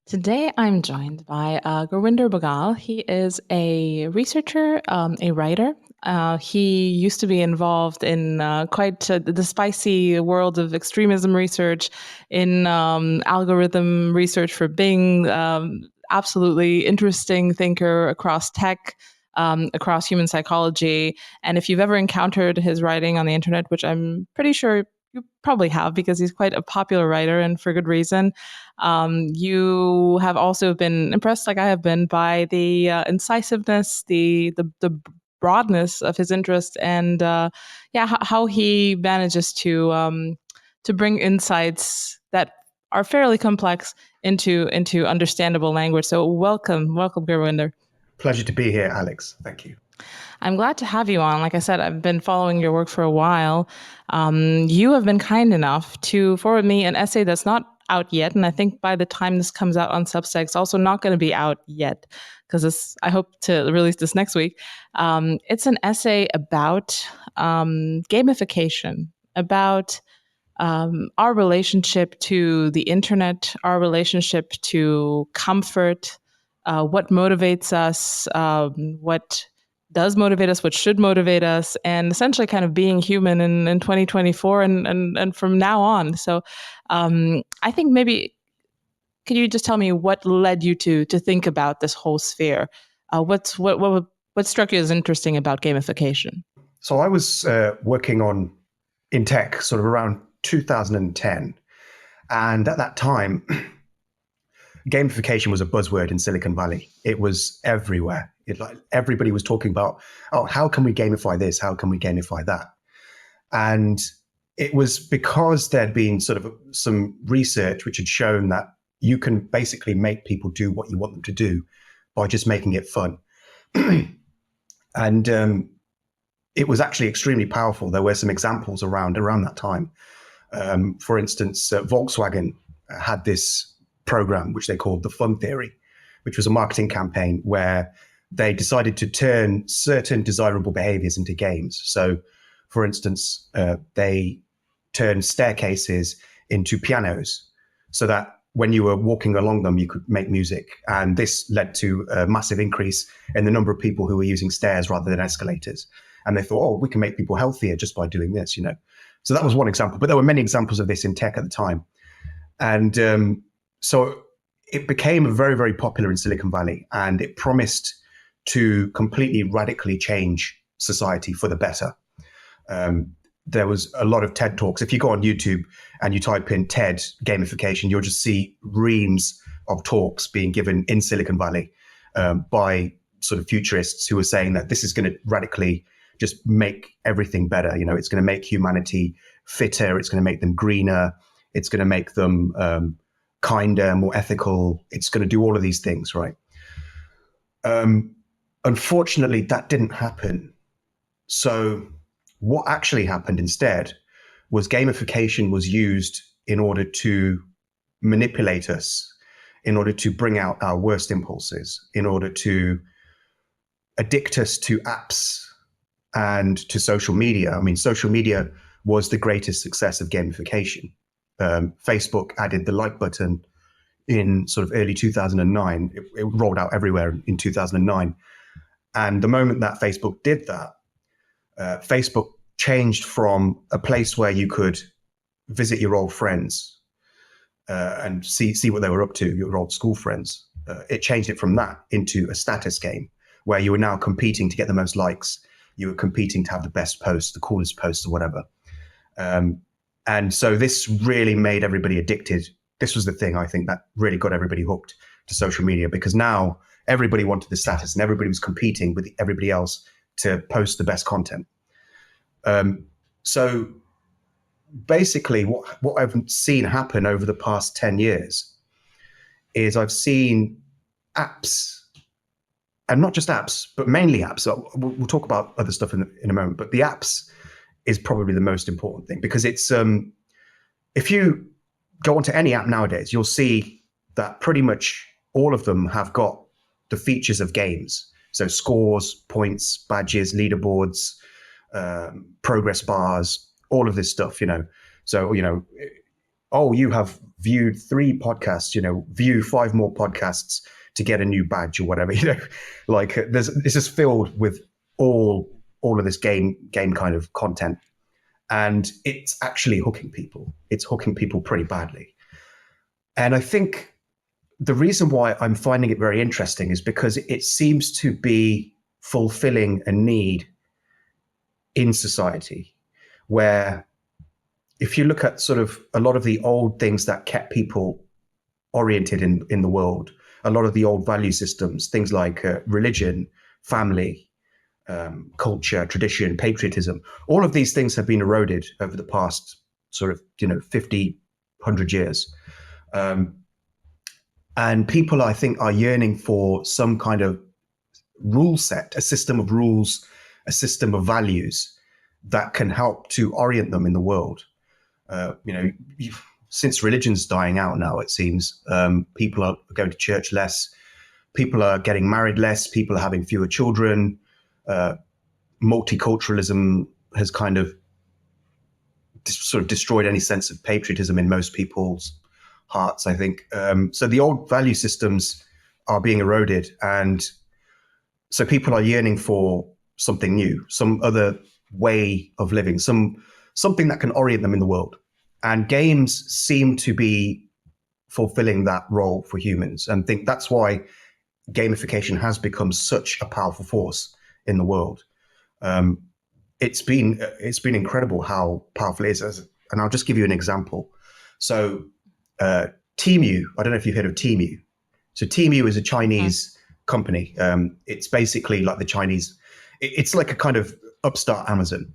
Today, I'm joined by Gurwinder Bhogal. He is a researcher, a writer. He used to be involved in quite the spicy world of extremism research, in algorithm research for Bing. Absolutely interesting thinker across tech, across human psychology. And if you've ever encountered his writing on the internet, which I'm pretty sure you probably have because he's quite a popular writer and for good reason. You have also been impressed, like I have been, by the incisiveness, the broadness of his interest, and how he manages to bring insights that are fairly complex into understandable language. So welcome, Gurwinder. Pleasure to be here, Alex. Thank you. I'm glad to have you on. Like I said, I've been following your work for a while. You have been kind enough to forward me an essay that's not out yet, and I think by the time this comes out on Substack, it's also not going to be out yet because I hope to release this next week. It's an essay about gamification, about our relationship to the internet, our relationship to comfort, what motivates us, what does motivate us, what should motivate us, and essentially kind of being human in 2024 and from now on. So I think maybe could you just tell me what led you to think about this whole sphere? What struck you as interesting about gamification? So I was working in tech sort of around 2010. And at that time, gamification was a buzzword in Silicon Valley. It was everywhere. Everybody was talking about, oh, how can we gamify this? How can we gamify that? And it was because there'd been sort of some research which had shown that you can basically make people do what you want them to do by just making it fun. And it was actually extremely powerful. There were some examples around that time. For instance, Volkswagen had this program which they called the Fun Theory, which was a marketing campaign where they decided to turn certain desirable behaviors into games. So, for instance, they turned staircases into pianos so that when you were walking along them, you could make music. And this led to a massive increase in the number of people who were using stairs rather than escalators. And they thought, oh, we can make people healthier just by doing this, you know. So that was one example, but there were many examples of this in tech at the time. And so it became very, very popular in Silicon Valley, and it promised to completely radically change society for the better. There was a lot of TED Talks. If you go on YouTube and you type in TED gamification, you'll just see reams of talks being given in Silicon Valley by sort of futurists who are saying that this is going to radically just make everything better. You know, it's going to make humanity fitter. It's going to make them greener. It's going to make them kinder, more ethical. It's going to do all of these things, right? Unfortunately, that didn't happen. So what actually happened instead was gamification was used in order to manipulate us, in order to bring out our worst impulses, in order to addict us to apps and to social media. I mean, social media was the greatest success of gamification. Facebook added the like button in sort of early 2009. It rolled out everywhere in 2009. And the moment that Facebook did that, Facebook changed from a place where you could visit your old friends and see what they were up to, your old school friends. It changed it from that into a status game where you were now competing to get the most likes. You were competing to have the best posts, the coolest posts or whatever. And so this really made everybody addicted. This was the thing, I think, that really got everybody hooked to social media, because now everybody wanted the status and everybody was competing with everybody else to post the best content. So basically what I've seen happen over the past 10 years is I've seen apps, and not just apps, but mainly apps. So we'll talk about other stuff in a moment, but the apps is probably the most important thing, because it's if you go onto any app nowadays, you'll see that pretty much all of them have got the features of games. So scores, points, badges, leaderboards, progress bars, all of this stuff, you know. So, you know, oh, you have viewed 3 podcasts, view 5 more podcasts to get a new badge or whatever, like it's just filled with all of this game kind of content. And it's actually hooking people. It's hooking people pretty badly. And I think the reason why I'm finding it very interesting is because it seems to be fulfilling a need in society where, if you look at sort of a lot of the old things that kept people oriented in the world, a lot of the old value systems, things like religion, family, culture, tradition, patriotism, all of these things have been eroded over the past sort of 50, 100 years. And people, I think, are yearning for some kind of rule set, a system of rules, a system of values that can help to orient them in the world. Since religion's dying out now, it seems, people are going to church less, people are getting married less, people are having fewer children. Multiculturalism has kind of sort of destroyed any sense of patriotism in most people's hearts, I think. So the old value systems are being eroded, and so people are yearning for something new, some other way of living, something that can orient them in the world. And games seem to be fulfilling that role for humans. And I think that's why gamification has become such a powerful force in the world. It's been incredible how powerful it is. And I'll just give you an example. So Temu, I don't know if you've heard of Temu. So Temu is a Chinese company. It's basically like the Chinese, it's like a kind of upstart Amazon.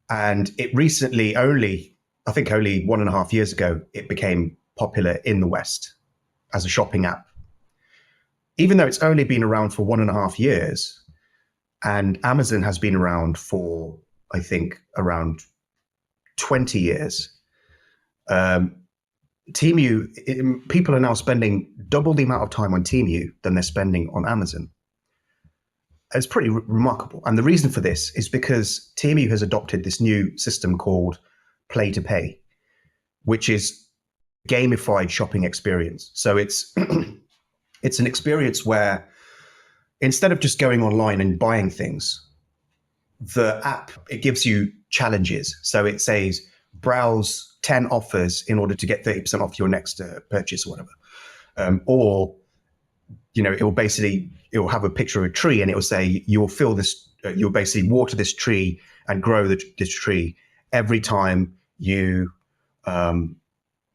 And it recently only 1.5 years ago, it became popular in the West as a shopping app. Even though it's only been around for 1.5 years, and Amazon has been around for, I think, around 20 years, Temu, people are now spending double the amount of time on Temu than they're spending on Amazon. It's pretty remarkable. And the reason for this is because Temu has adopted this new system called Play to Pay, which is gamified shopping experience. So it's it's an experience where instead of just going online and buying things, the app, it gives you challenges. So it says, browse 10 offers in order to get 30% off your next purchase or whatever. Or, it will have a picture of a tree and it will say, you'll basically water this tree and grow this tree every time you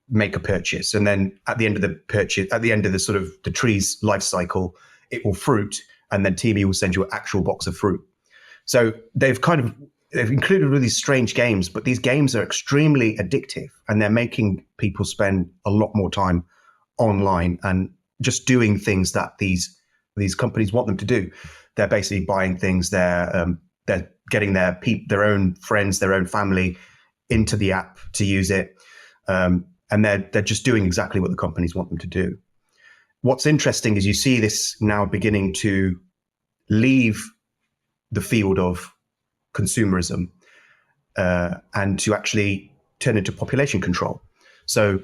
make a purchase. And then at the end of the purchase, at the end of the sort of the tree's life cycle, it will fruit, and then Temu will send you an actual box of fruit. So they've included really strange games, but these games are extremely addictive, and they're making people spend a lot more time online and just doing things that these companies want them to do. They're basically buying things. They're getting their own friends, their own family into the app to use it, and they're just doing exactly what the companies want them to do. What's interesting is you see this now beginning to leave the field of consumerism and to actually turn into population control. So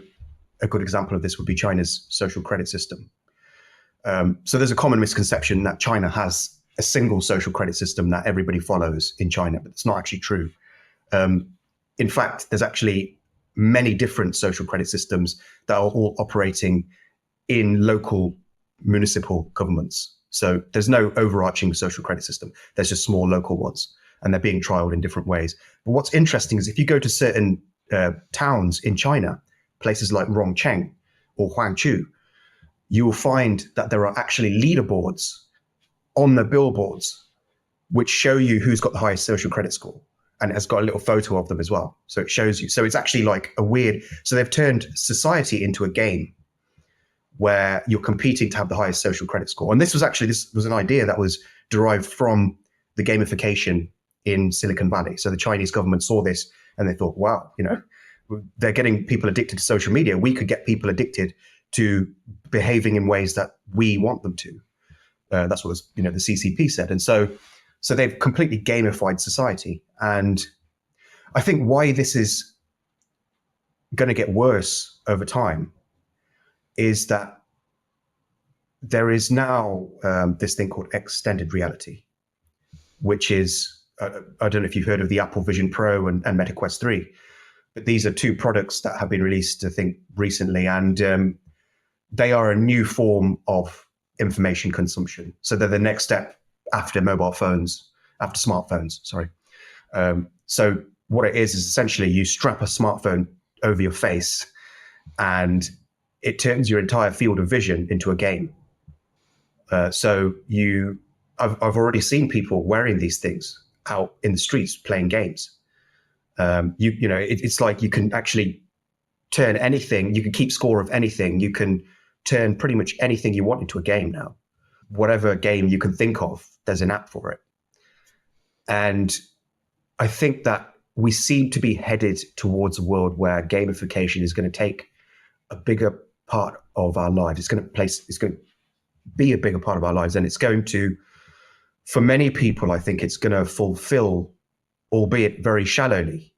a good example of this would be China's social credit system. So there's a common misconception that China has a single social credit system that everybody follows in China, but it's not actually true. In fact, there's actually many different social credit systems that are all operating in local municipal governments. So there's no overarching social credit system. There's just small local ones, and they're being trialed in different ways. But what's interesting is if you go to certain towns in China, places like Rongcheng or Huangchu, you will find that there are actually leaderboards on the billboards which show you who's got the highest social credit score. And it has got a little photo of them as well. So it shows you. So it's actually like so they've turned society into a game where you're competing to have the highest social credit score. And this was an idea that was derived from the gamification in Silicon Valley. So the Chinese government saw this and they thought, wow, they're getting people addicted to social media. We could get people addicted to behaving in ways that we want them to. That's what the CCP said. And so they've completely gamified society. And I think why this is going to get worse over time is that there is now this thing called extended reality, which is, I don't know if you've heard of the Apple Vision Pro and Meta Quest 3, but these are two products that have been released, I think, recently, and they are a new form of information consumption. So they're the next step after mobile phones, after smartphones, sorry. So what it is essentially you strap a smartphone over your face and it turns your entire field of vision into a game. I've already seen people wearing these things out in the streets playing games. It's like you can actually turn anything. You can keep score of anything. You can turn pretty much anything you want into a game now. Whatever game you can think of, there's an app for it. And I think that we seem to be headed towards a world where gamification is going to take a bigger part of our lives. It's going to be a bigger part of our lives, and it's going to, for many people, I think it's going to fulfill, albeit very shallowly,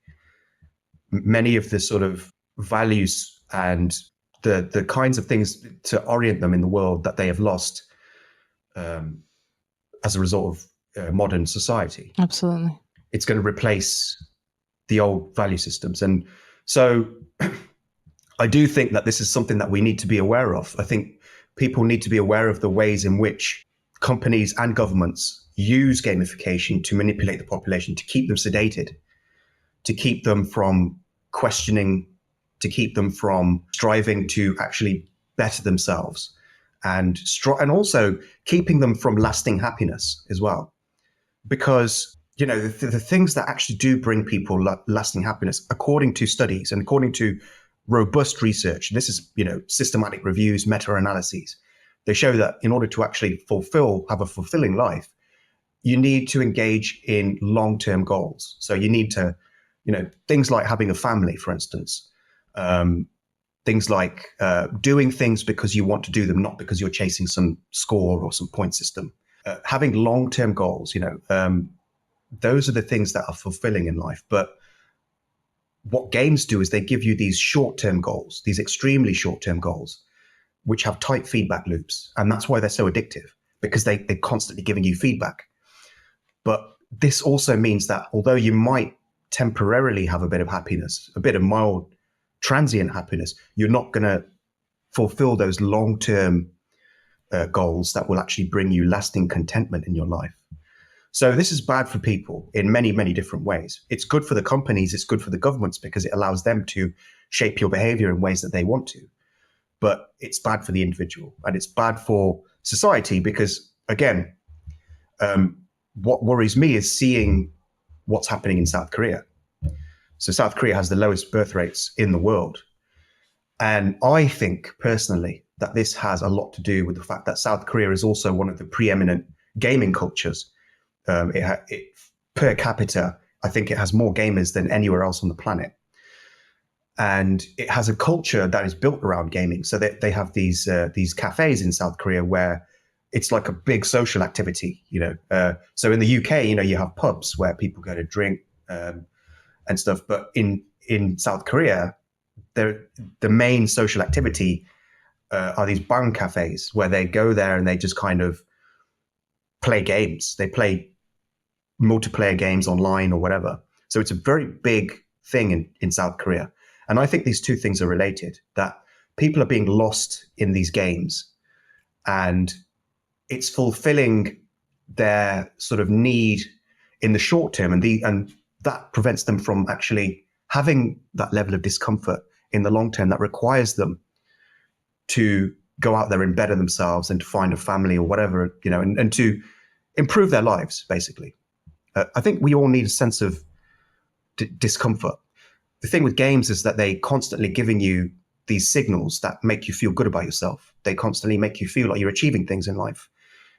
many of the sort of values and the kinds of things to orient them in the world that they have lost as a result of modern society. Absolutely. It's going to replace the old value systems. And so I do think that this is something that we need to be aware of. I think people need to be aware of the ways in which companies and governments use gamification to manipulate the population, to keep them sedated, to keep them from questioning, to keep them from striving to actually better themselves, and also keeping them from lasting happiness as well. Because, the things that actually do bring people lasting happiness, according to studies and according to robust research, this is, systematic reviews, meta-analyses, they show that in order to actually have a fulfilling life, you need to engage in long-term goals. So you need to, things like having a family, for instance, things like doing things because you want to do them, not because you're chasing some score or some point system. Having long-term goals, those are the things that are fulfilling in life. But what games do is they give you these short-term goals, these extremely short-term goals, which have tight feedback loops. And that's why they're so addictive, because they're constantly giving you feedback. But this also means that although you might temporarily have a bit of happiness, a bit of mild transient happiness, you're not going to fulfill those long-term goals that will actually bring you lasting contentment in your life. So this is bad for people in many, many different ways. It's good for the companies, it's good for the governments, because it allows them to shape your behavior in ways that they want to. But it's bad for the individual, and it's bad for society because, again, what worries me is seeing what's happening in South Korea. So South Korea has the lowest birth rates in the world. And I think personally that this has a lot to do with the fact that South Korea is also one of the preeminent gaming cultures. Per capita, I think it has more gamers than anywhere else on the planet. And it has a culture that is built around gaming. So they have these cafes in South Korea where it's like a big social activity, So in the UK, you have pubs where people go to drink and stuff. But in South Korea, the main social activity are these bang cafes where they go there and they just kind of play games. They play multiplayer games online or whatever. So it's a very big thing in South Korea. And I think these two things are related, that people are being lost in these games and it's fulfilling their sort of need in the short term. And that prevents them from actually having that level of discomfort in the long term that requires them to go out there and better themselves and to find a family or whatever, and to improve their lives, basically. I think we all need a sense of discomfort. The thing with games is that they constantly giving you these signals that make you feel good about yourself. They constantly make you feel like you're achieving things in life,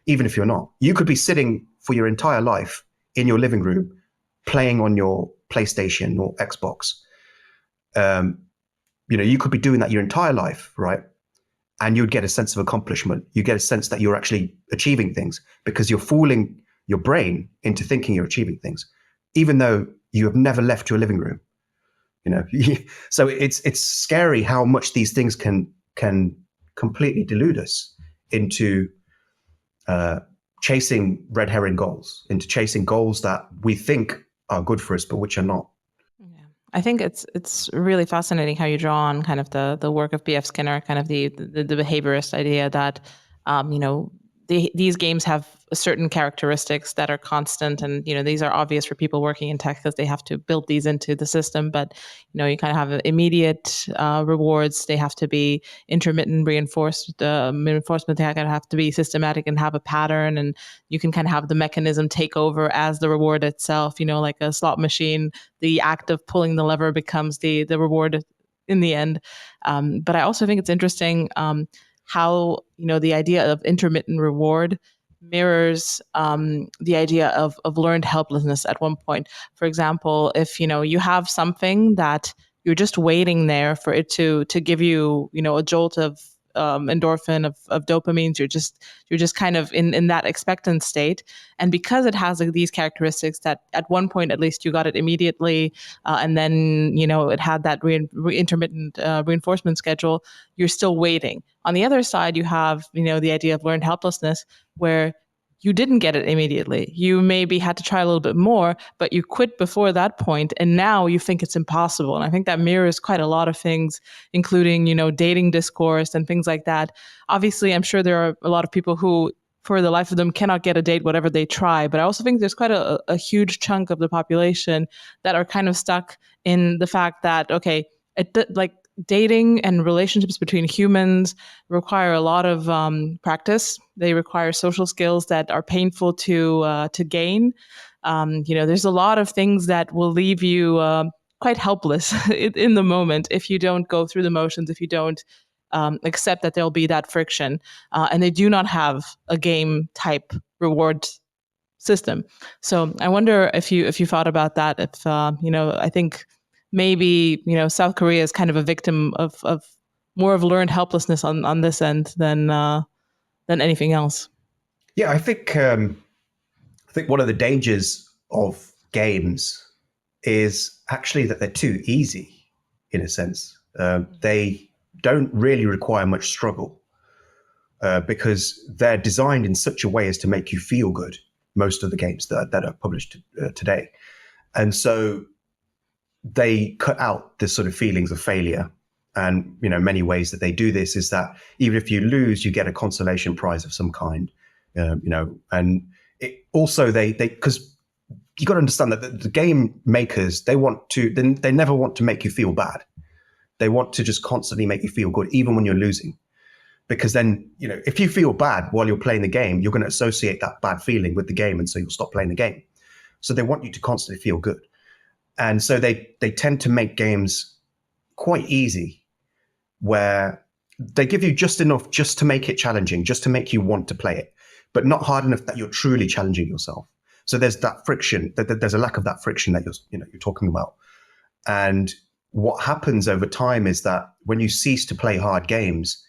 even if you're not. You could be sitting for your entire life in your living room, playing on your PlayStation or Xbox. You could be doing that your entire life, right? And you'd get a sense of accomplishment. You get a sense that you're actually achieving things because you're fooling your brain into thinking you're achieving things, even though you have never left your living room. So it's scary how much these things can completely delude us into chasing red herring goals, into chasing goals that we think are good for us, but which are not. Yeah. I think it's really fascinating how you draw on kind of the work of B.F. Skinner, kind of the behaviorist idea that these games have certain characteristics that are constant, and these are obvious for people working in tech because they have to build these into the system. But you kind of have immediate rewards; they have to be intermittent reinforcement. They have to be systematic and have a pattern, and you can kind of have the mechanism take over as the reward itself. Like a slot machine, the act of pulling the lever becomes the reward in the end. But I also think it's interesting. How the idea of intermittent reward mirrors the idea of learned helplessness at one point. For example, if you have something that you're just waiting there for it to give you a jolt of endorphin, of dopamines, you're just kind of in that expectant state, and because it has these characteristics that at one point at least you got it immediately, and then it had that intermittent reinforcement schedule, you're still waiting. On the other side, you have the idea of learned helplessness, where you didn't get it immediately. You maybe had to try a little bit more, but you quit before that point, and now you think it's impossible. And I think that mirrors quite a lot of things, including, dating discourse and things like that. Obviously, I'm sure there are a lot of people who, for the life of them, cannot get a date whatever they try. But I also think there's quite a huge chunk of the population that are kind of stuck in the fact that, okay, dating and relationships between humans require a lot of practice. They require social skills that are painful to gain. There's a lot of things that will leave you quite helpless in the moment if you don't go through the motions, if you don't accept that there'll be that friction. And they do not have a game type reward system. So I wonder if you thought about that. If I think maybe South Korea is kind of a victim of more of learned helplessness on this end than anything else. Yeah, I think one of the dangers of games is actually that they're too easy, in a sense. They don't really require much struggle because they're designed in such a way as to make you feel good. Most of the games that are published today, and so they cut out this sort of feelings of failure. And many ways that they do this is that even if you lose, you get a consolation prize of some kind. And it also they because you got to understand that the game makers, they never want to make you feel bad. They want to just constantly make you feel good, even when you're losing. Because then, if you feel bad while you're playing the game, you're going to associate that bad feeling with the game, and so you'll stop playing the game. So they want you to constantly feel good. And so they tend to make games quite easy, where they give you just enough just to make it challenging, just to make you want to play it, but not hard enough that you're truly challenging yourself. So there's that friction, there's a lack of that friction that you're talking about. And what happens over time is that when you cease to play hard games,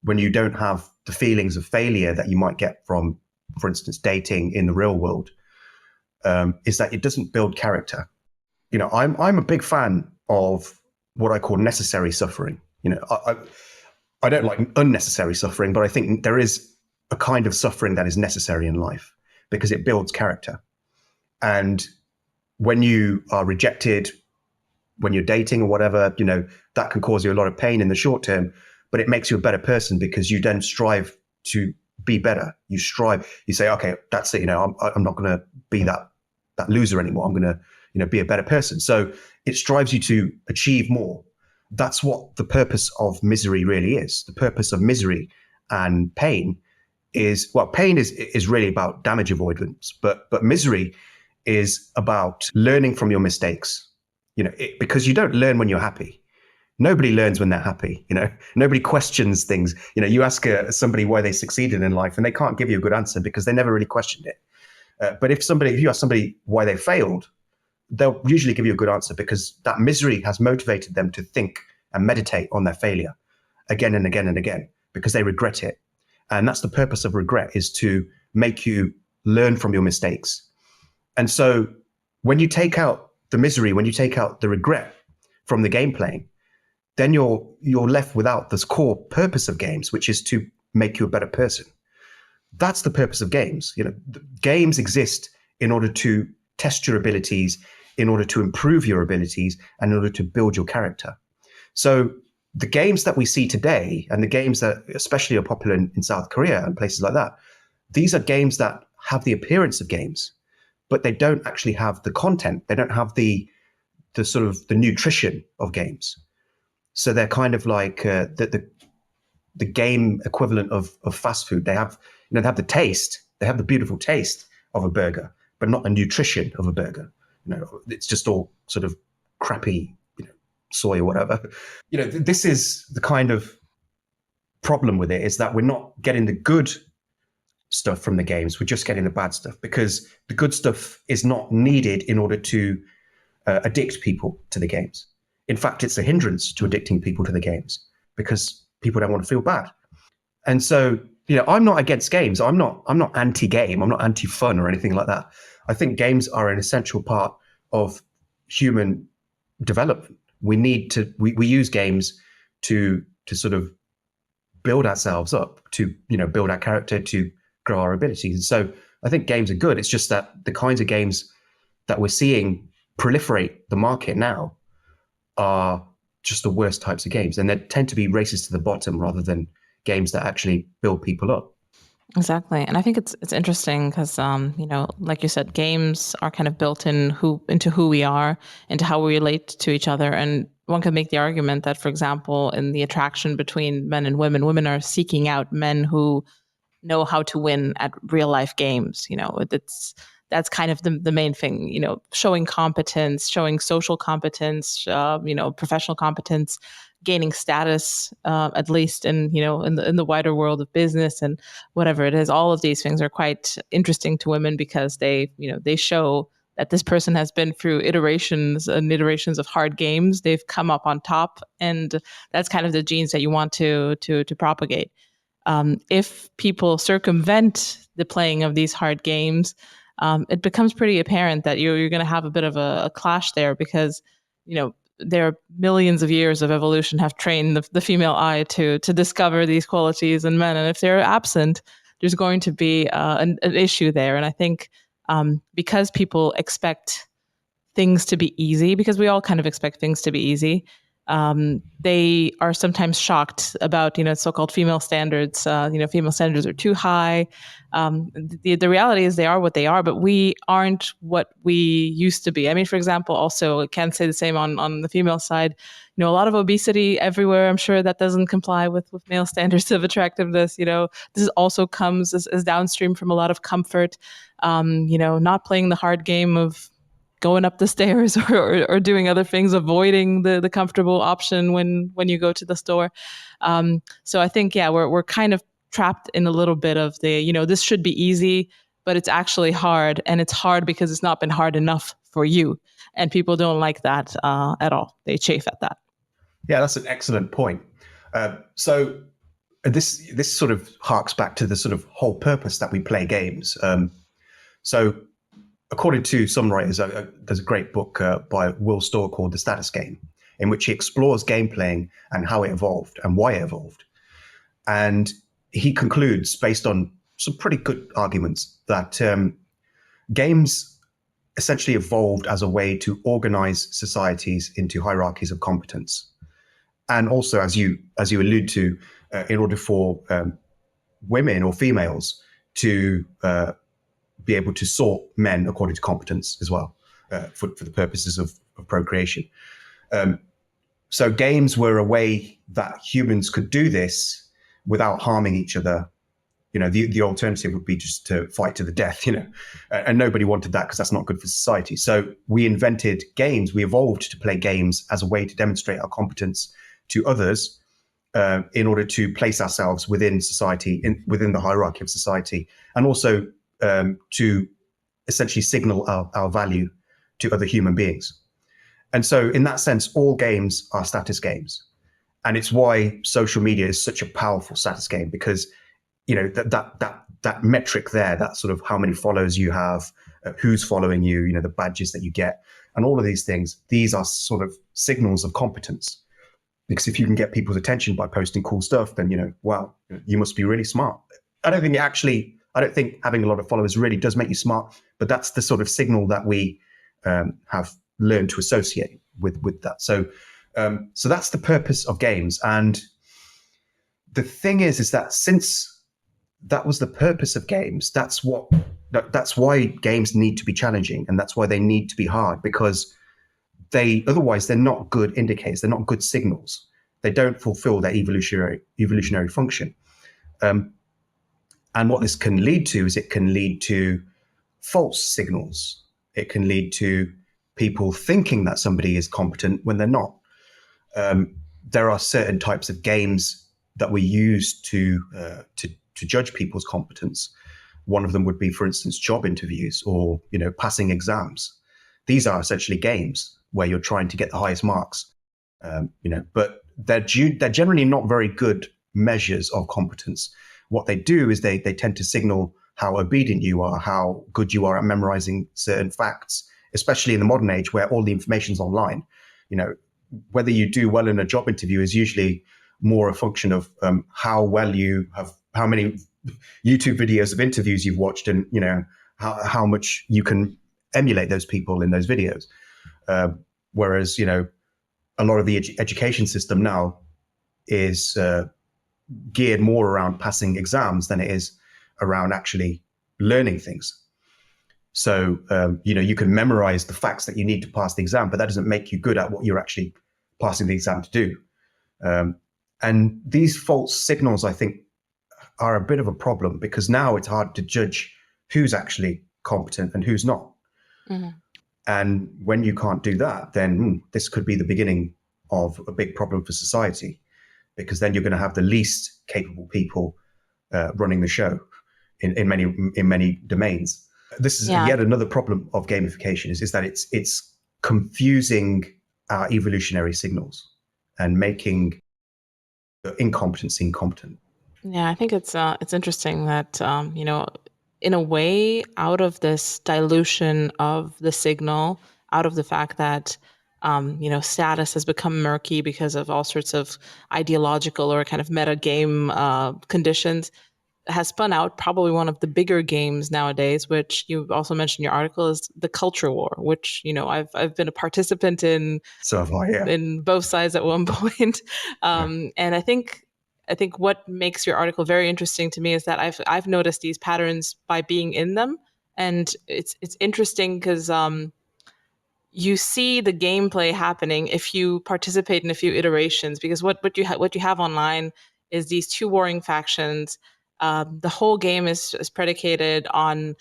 when you don't have the feelings of failure that you might get from, for instance, dating in the real world, is that it doesn't build character. I'm a big fan of what I call necessary suffering. I don't like unnecessary suffering, but I think there is a kind of suffering that is necessary in life because it builds character. And when you are rejected, when you're dating or whatever, that can cause you a lot of pain in the short term, but it makes you a better person because you then strive to be better. You strive, you say, okay, that's it. I'm not going to be that loser anymore. I'm going to, be a better person. So it strives you to achieve more. That's what the purpose of misery really is. The purpose of misery and pain is, pain is really about damage avoidance, but misery is about learning from your mistakes. Because you don't learn when you're happy. Nobody learns when they're happy. Nobody questions things. You ask somebody why they succeeded in life, and they can't give you a good answer because they never really questioned it. But if you ask somebody why they failed, they'll usually give you a good answer because that misery has motivated them to think and meditate on their failure again and again and again because they regret it. And that's the purpose of regret, is to make you learn from your mistakes. And so when you take out the misery, when you take out the regret from the game playing, then you're left without this core purpose of games, which is to make you a better person. That's the purpose of games. Games exist in order to test your abilities, in order to improve your abilities, and in order to build your character. So the games that we see today, and the games that especially are popular in South Korea and places like that, these are games that have the appearance of games, but they don't actually have the content. They don't have the sort of the nutrition of games. So they're kind of like the game equivalent of fast food. They have the taste, they have the beautiful taste of a burger, but not the nutrition of a burger. It's just all sort of crappy, soy or whatever. This is the kind of problem with it, is that we're not getting the good stuff from the games. We're just getting the bad stuff, because the good stuff is not needed in order to addict people to the games. In fact, it's a hindrance to addicting people to the games, because people don't want to feel bad. And so, I'm not against games. I'm not anti-game. I'm not anti-fun or anything like that. I think games are an essential part of human development. We use games to sort of build ourselves up, to build our character, to grow our abilities. And so I think games are good. It's just that the kinds of games that we're seeing proliferate the market now are just the worst types of games, and they tend to be races to the bottom rather than games that actually build people up. Exactly. And I think it's interesting because, like you said, games are kind of built into who we are, into how we relate to each other. And one could make the argument that, for example, in the attraction between men and women are seeking out men who know how to win at real life games. That's kind of the main thing, showing competence, showing social competence, professional competence, gaining status, at least in the wider world of business and whatever it is. All of these things are quite interesting to women because they show that this person has been through iterations and iterations of hard games. They've come up on top, and that's kind of the genes that you want to propagate. If people circumvent the playing of these hard games, it becomes pretty apparent that you're going to have a bit of a clash there, because there are millions of years of evolution have trained the female eye to discover these qualities in men, and if they're absent, there's going to be an issue there. And I think because people expect things to be easy, because we all kind of expect things to be easy, they are sometimes shocked about so-called female standards. Female standards are too high. The reality is they are what they are, but we aren't what we used to be. I mean, for example, also I can't say the same on the female side. A lot of obesity everywhere. I'm sure that doesn't comply with male standards of attractiveness. This also comes as downstream from a lot of comfort. Not playing the hard game of going up the stairs or doing other things, avoiding the comfortable option when you go to the store. So I think, we're kind of trapped in a little bit of the, this should be easy, but it's actually hard. And it's hard because it's not been hard enough for you. And people don't like that at all. They chafe at that. Yeah, that's an excellent point. So this sort of harks back to the sort of whole purpose that we play games. So according to some writers, there's a great book by Will Storr called The Status Game, in which he explores game playing and how it evolved and why it evolved. And he concludes, based on some pretty good arguments, that games essentially evolved as a way to organize societies into hierarchies of competence. And also, as you allude to, in order for women or females to be able to sort men according to competence as well, for the purposes of procreation. So games were a way that humans could do this without harming each other. The alternative would be just to fight to the death, and nobody wanted that because that's not good for society. So we invented games. We evolved to play games as a way to demonstrate our competence to others in order to place ourselves within society, within the hierarchy of society, and also to essentially signal our value to other human beings. And so in that sense, all games are status games. And it's why social media is such a powerful status game, because that metric there, that sort of how many followers you have, who's following you, the badges that you get, and all of these things. These are sort of signals of competence. Because if you can get people's attention by posting cool stuff, then, wow, you must be really smart. I don't think having a lot of followers really does make you smart, but that's the sort of signal that we have learned to associate with that. So that's the purpose of games. And the thing is that since that was the purpose of games, that's why games need to be challenging, and that's why they need to be hard, because otherwise they're not good indicators, they're not good signals. They don't fulfill their evolutionary function. And what this can lead to is it can lead to false signals. It can lead to people thinking that somebody is competent when they're not. There are certain types of games that we use to judge people's competence. One of them would be, for instance, job interviews or passing exams. These are essentially games where you're trying to get the highest marks, but they're generally not very good measures of competence. What they do is they tend to signal how obedient you are, how good you are at memorizing certain facts, especially in the modern age where all the information's online. Whether you do well in a job interview is usually more a function of how many YouTube videos of interviews you've watched, and how much you can emulate those people in those videos. Whereas a lot of the education system now is geared more around passing exams than it is around actually learning things. So you can memorize the facts that you need to pass the exam, but that doesn't make you good at what you're actually passing the exam to do. And these false signals, I think, are a bit of a problem, because now it's hard to judge who's actually competent and who's not. Mm-hmm. And when you can't do that, then this could be the beginning of a big problem for society, because then you're going to have the least capable people running the show in many domains. This is yet another problem of gamification, is that it's confusing our evolutionary signals and making incompetency incompetent. Yeah, I think it's interesting that in a way, out of this dilution of the signal, out of the fact that status has become murky because of all sorts of ideological or kind of meta game conditions, has spun out probably one of the bigger games nowadays, which you also mentioned in your article, is the culture war, which I've been a participant in. So have I, yeah. In both sides at one point, and I think what makes your article very interesting to me is that I've noticed these patterns by being in them, and it's interesting because you see the gameplay happening if you participate in a few iterations, because what you have online is these two warring factions. The whole game is predicated on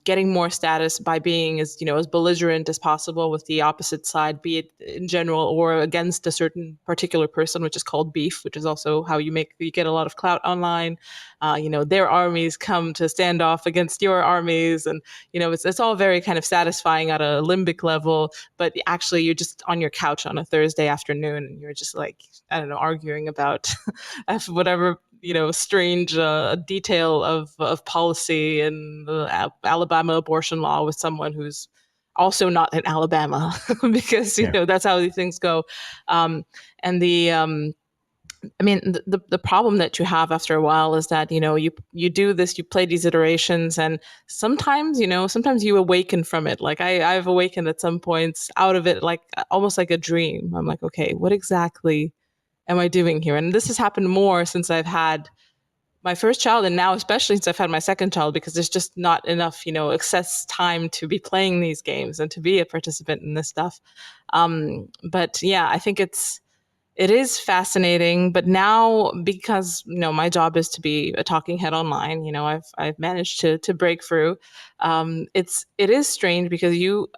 getting more status by being as belligerent as possible with the opposite side, be it in general or against a certain particular person, which is called beef, which is also how you get a lot of clout online. Their armies come to stand off against your armies, and it's all very kind of satisfying at a limbic level. But actually, you're just on your couch on a Thursday afternoon, and you're just like, I don't know, arguing about whatever strange detail of policy and the Alabama abortion law with someone who's also not in Alabama, because that's how these things go. And the the problem that you have after a while is that you do this, you play these iterations, and sometimes you awaken from it. Like I've awakened at some points out of it, like almost like a dream. I'm like, okay, what exactly am I doing here? And this has happened more since I've had my first child, and now especially since I've had my second child, because there's just not enough, excess time to be playing these games and to be a participant in this stuff. But yeah, I think it is fascinating. But now, because my job is to be a talking head online, I've managed to break through. It is strange because you're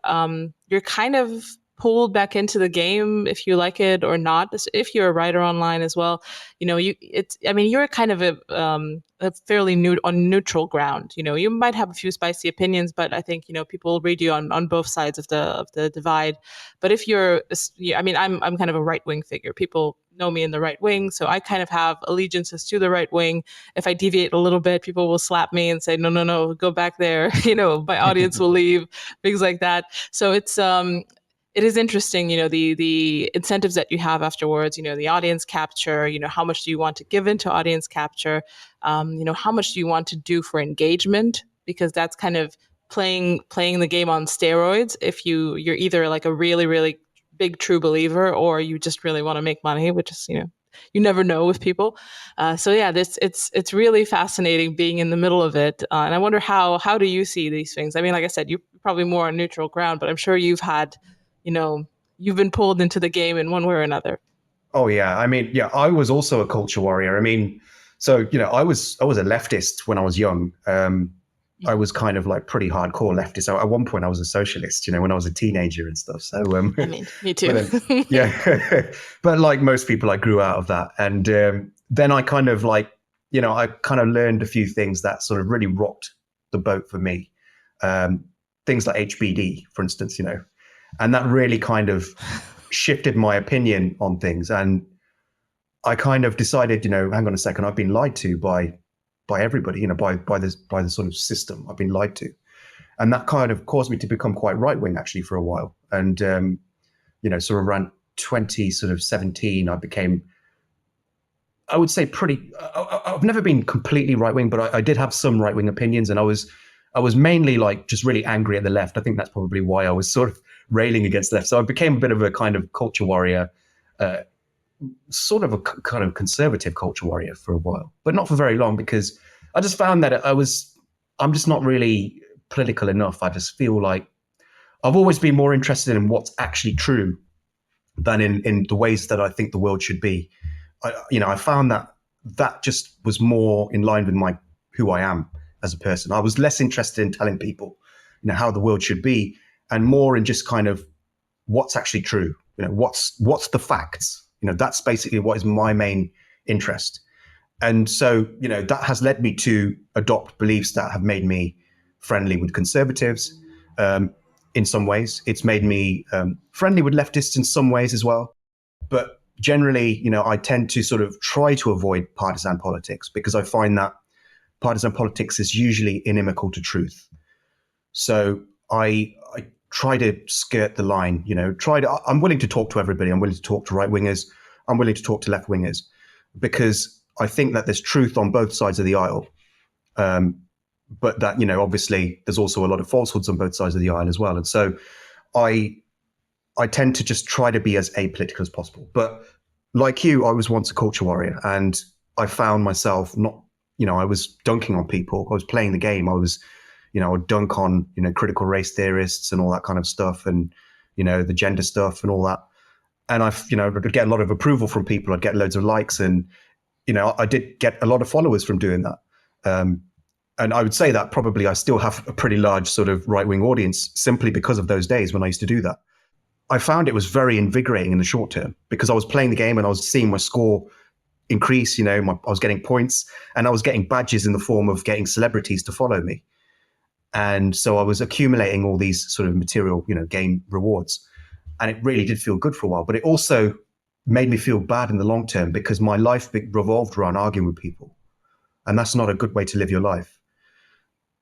kind of pulled back into the game if you like it or not. If you're a writer online as well, you're kind of a fairly on neutral ground. You might have a few spicy opinions, but I think people read you on both sides of the divide. But if I'm kind of a right wing figure. People know me in the right wing, so I kind of have allegiances to the right wing. If I deviate a little bit, people will slap me and say, no, go back there. My audience will leave, things like that. So it is interesting, the incentives that you have afterwards, the audience capture, how much do you want to give into audience capture? How much do you want to do for engagement? Because that's kind of playing the game on steroids. If you're either like a really, really big true believer, or you just really want to make money, which is, you never know with people. So yeah, it's really fascinating being in the middle of it. And I wonder how do you see these things? I mean, like I said, you're probably more on neutral ground, but I'm sure you've had, you've been pulled into the game in one way or another. Oh yeah, I mean, yeah, I was also a culture warrior. I mean, so I was a leftist when I was young. I was kind of like pretty hardcore leftist. So at one point, I was a socialist. When I was a teenager and stuff. So I mean, me too. yeah, but like most people, I grew out of that, and then I kind of like, I kind of learned a few things that sort of really rocked the boat for me. Things like HBD, for instance, and that really kind of shifted my opinion on things. And I kind of decided, hang on a second, I've been lied to by everybody, by the sort of system. I've been lied to. And that kind of caused me to become quite right wing actually for a while. And sort of around 2017, I became, I would say, pretty. I've never been completely right wing, but I did have some right wing opinions, and I was mainly like just really angry at the left. I think that's probably why I was sort of railing against the left. So I became a bit of a kind of culture warrior, sort of a kind of conservative culture warrior for a while, but not for very long, because I just found that I'm just not really political enough. I just feel like I've always been more interested in what's actually true than in the ways that I think the world should be. I found that just was more in line with who I am as a person. I was less interested in telling people, how the world should be, and more in just kind of what's actually true. What's the facts. That's basically what is my main interest. And so, that has led me to adopt beliefs that have made me friendly with conservatives. In some ways, it's made me friendly with leftists in some ways as well. But generally, I tend to sort of try to avoid partisan politics, because I find that partisan politics is usually inimical to truth. So I try to skirt the line, I'm willing to talk to everybody. I'm willing to talk to right wingers. I'm willing to talk to left wingers, because I think that there's truth on both sides of the aisle. But that, obviously there's also a lot of falsehoods on both sides of the aisle as well. And so I tend to just try to be as apolitical as possible. But like you, I was once a culture warrior, and I found myself not, I was dunking on people. I was playing the game. I would dunk on, critical race theorists and all that kind of stuff, and, the gender stuff and all that. And I'd get a lot of approval from people. I'd get loads of likes, and, I did get a lot of followers from doing that. And I would say that probably I still have a pretty large sort of right-wing audience simply because of those days when I used to do that. I found it was very invigorating in the short term, because I was playing the game and I was seeing my score increase. I was getting points, and I was getting badges in the form of getting celebrities to follow me. And so I was accumulating all these sort of material, game rewards. And it really did feel good for a while. But it also made me feel bad in the long term, because my life revolved around arguing with people. And that's not a good way to live your life.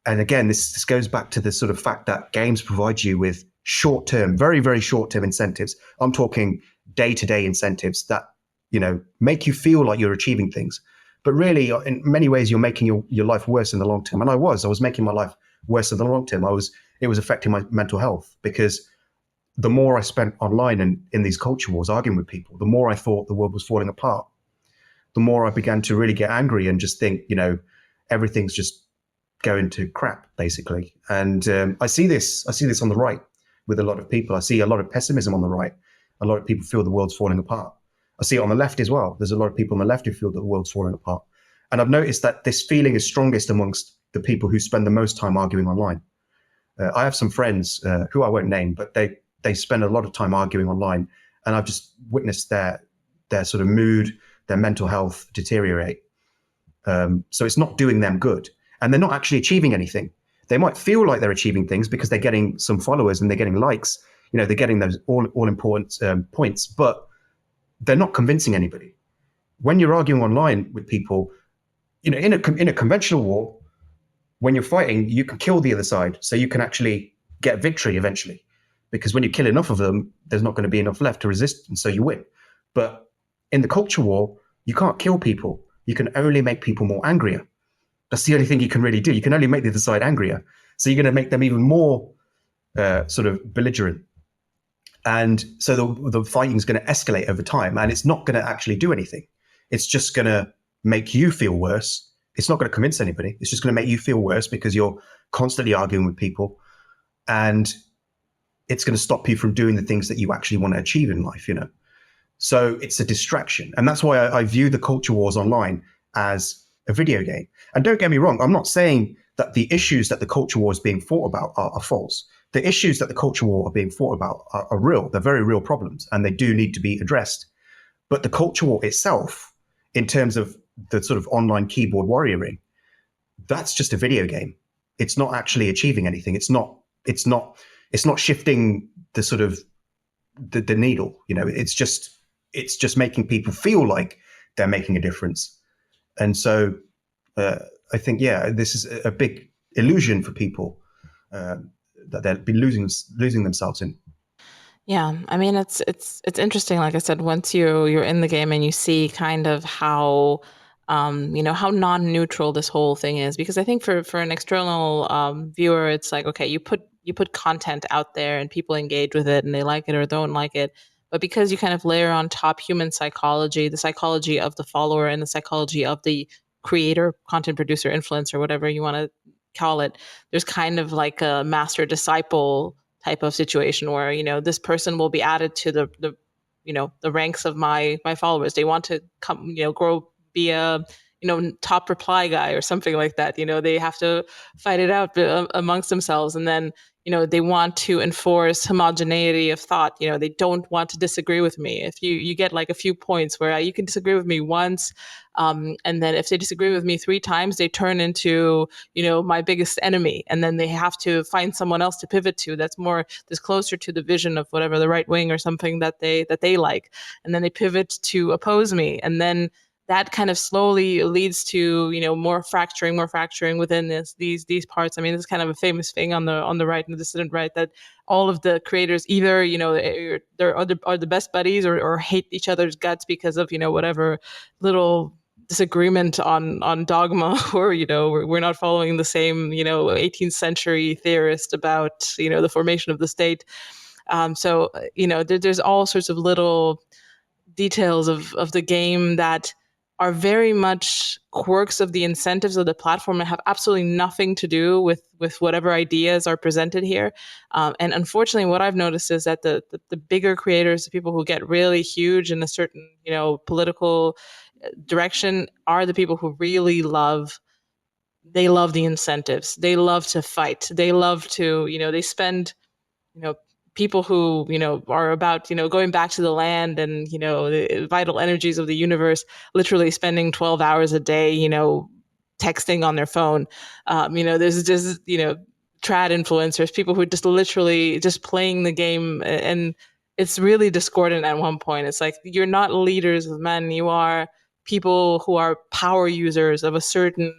And again, this goes back to the sort of fact that games provide you with short-term, very, very short-term incentives. I'm talking day-to-day incentives that, make you feel like you're achieving things. But really, in many ways, you're making your life worse in the long term. And I was making my life worse in the long term. It was affecting my mental health, because the more I spent online and in these culture wars arguing with people, the more I thought the world was falling apart. The more I began to really get angry and just think, everything's just going to crap, basically. And I see this on the right with a lot of people. I see a lot of pessimism on the right. A lot of people feel the world's falling apart. I see it on the left as well. There's a lot of people on the left who feel that the world's falling apart. And I've noticed that this feeling is strongest amongst the people who spend the most time arguing online. I have some friends who I won't name, but they spend a lot of time arguing online, and I've just witnessed their sort of mood, their mental health deteriorate. So it's not doing them good, and they're not actually achieving anything. They might feel like they're achieving things because they're getting some followers and they're getting likes. They're getting those all important points, but they're not convincing anybody. When you're arguing online with people, in a conventional war, when you're fighting, you can kill the other side, so you can actually get victory eventually. Because when you kill enough of them, there's not going to be enough left to resist, and so you win. But in the culture war, you can't kill people. You can only make people more angrier. That's the only thing you can really do. You can only make the other side angrier. So you're going to make them even more sort of belligerent. And so the fighting is going to escalate over time, and it's not going to actually do anything. It's just going to make you feel worse. It's not going to convince anybody. It's just going to make you feel worse because you're constantly arguing with people, and it's going to stop you from doing the things that you actually want to achieve in life, So it's a distraction. And that's why I view the culture wars online as a video game. And don't get me wrong, I'm not saying that the issues that the culture war is being fought about are false. The issues that the culture war are being fought about are real. They're very real problems, and they do need to be addressed. But the culture war itself, in terms of the sort of online keyboard warrioring, that's just a video game. It's not actually achieving anything. It's not shifting the sort of the needle. It's just making people feel like they're making a difference. And so I think, this is a big illusion for people that they'll be losing themselves in. Yeah, I mean it's interesting. Like I said, once you're in the game and you see kind of how how non-neutral this whole thing is, because I think for an external viewer, it's like, okay, you put content out there and people engage with it and they like it or don't like it. But because you kind of layer on top human psychology, the psychology of the follower and the psychology of the creator, content producer, influencer, whatever you want to call it, there's kind of like a master disciple type of situation where this person will be added to the ranks of my followers. They want to come grow, be a top reply guy or something like that. They have to fight it out amongst themselves, and then they want to enforce homogeneity of thought. They don't want to disagree with me. If you get like a few points where you can disagree with me once, and then if they disagree with me 3 times, they turn into my biggest enemy, and then they have to find someone else to pivot to that's closer to the vision of whatever, the right wing or something that they like, and then they pivot to oppose me, and then that kind of slowly leads to more fracturing within these parts. I mean, this is kind of a famous thing on the right and the dissident right, that all of the creators either are the best buddies or hate each other's guts because of whatever little disagreement on dogma, or we're not following the same 18th century theorist about the formation of the state. So there's all sorts of little details of the game that are very much quirks of the incentives of the platform and have absolutely nothing to do with whatever ideas are presented here. And unfortunately, what I've noticed is that the bigger creators, the people who get really huge in a certain political direction, are the people who really love the incentives. They love to fight. They love to they spend people who are about going back to the land and the vital energies of the universe, literally spending 12 hours a day texting on their phone. There's just trad influencers, people who are just literally just playing the game, and it's really discordant at one point. It's like, you're not leaders of men, you are people who are power users of a certain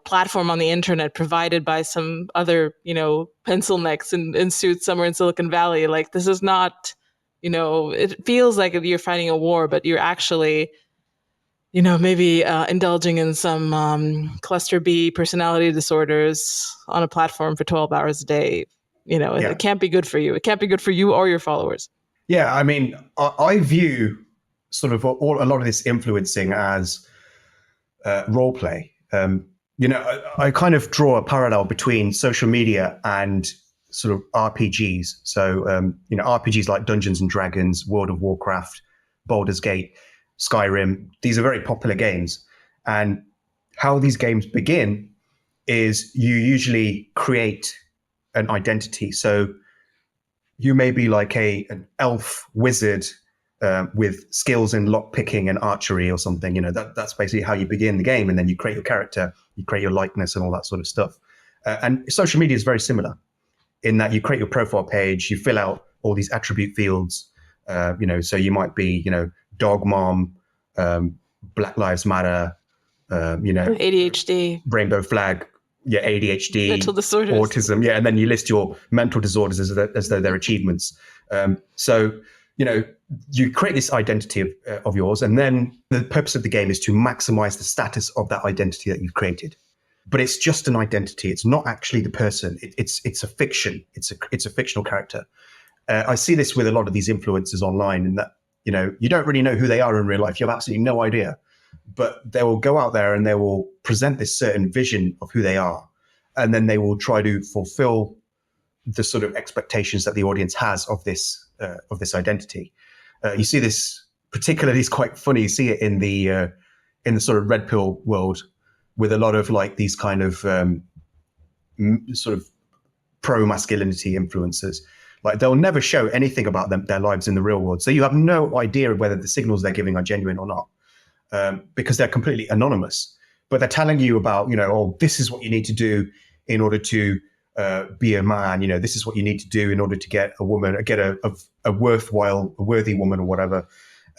platform on the internet provided by some other, pencil necks in suits somewhere in Silicon Valley. Like, this is not, it feels like you're fighting a war, but you're actually, maybe indulging in some cluster B personality disorders on a platform for 12 hours a day. It can't be good for you. It can't be good for you or your followers. Yeah, I mean, I view sort of a lot of this influencing as role play. I kind of draw a parallel between social media and sort of RPGs. So, RPGs like Dungeons and Dragons, World of Warcraft, Baldur's Gate, Skyrim, these are very popular games. And how these games begin is you usually create an identity. So you may be like an elf wizard with skills in lockpicking and archery or something. That's basically how you begin the game, and then you create your character, you create your likeness and all that sort of stuff. And social media is very similar in that you create your profile page, you fill out all these attribute fields, So you might be, dog mom, Black Lives Matter, ADHD, rainbow flag, ADHD, mental disorders, autism, and then you list your mental disorders as though they're achievements. So you create this identity of yours, and then the purpose of the game is to maximize the status of that identity that you've created. But it's just an identity; it's not actually the person. It's a fiction. It's a fictional character. I see this with a lot of these influencers online, in that you don't really know who they are in real life. You have absolutely no idea. But they will go out there and they will present this certain vision of who they are. And then they will try to fulfill the sort of expectations that the audience has of this identity. You see this particularly, it's quite funny. You see it in the sort of red pill world, with a lot of like these kind of sort of pro masculinity influencers. Like they'll never show anything about their lives in the real world. So you have no idea whether the signals they're giving are genuine or not. Because they're completely anonymous, but they're telling you about, this is what you need to do in order to be a man. This is what you need to do in order to get a woman, get a worthy woman or whatever.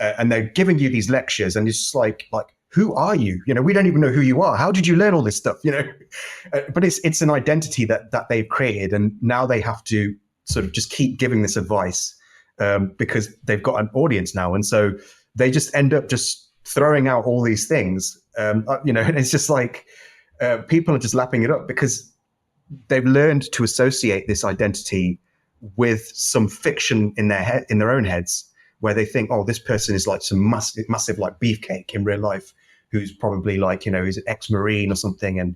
And they're giving you these lectures, and it's just like, who are you? We don't even know who you are. How did you learn all this stuff? But it's an identity that they've created, and now they have to sort of just keep giving this advice because they've got an audience now, and so they just end up just throwing out all these things, and it's just like people are just lapping it up because they've learned to associate this identity with some fiction in their own heads, where they think, oh, this person is like some massive like beefcake in real life, who's probably like, he's an ex-Marine or something, and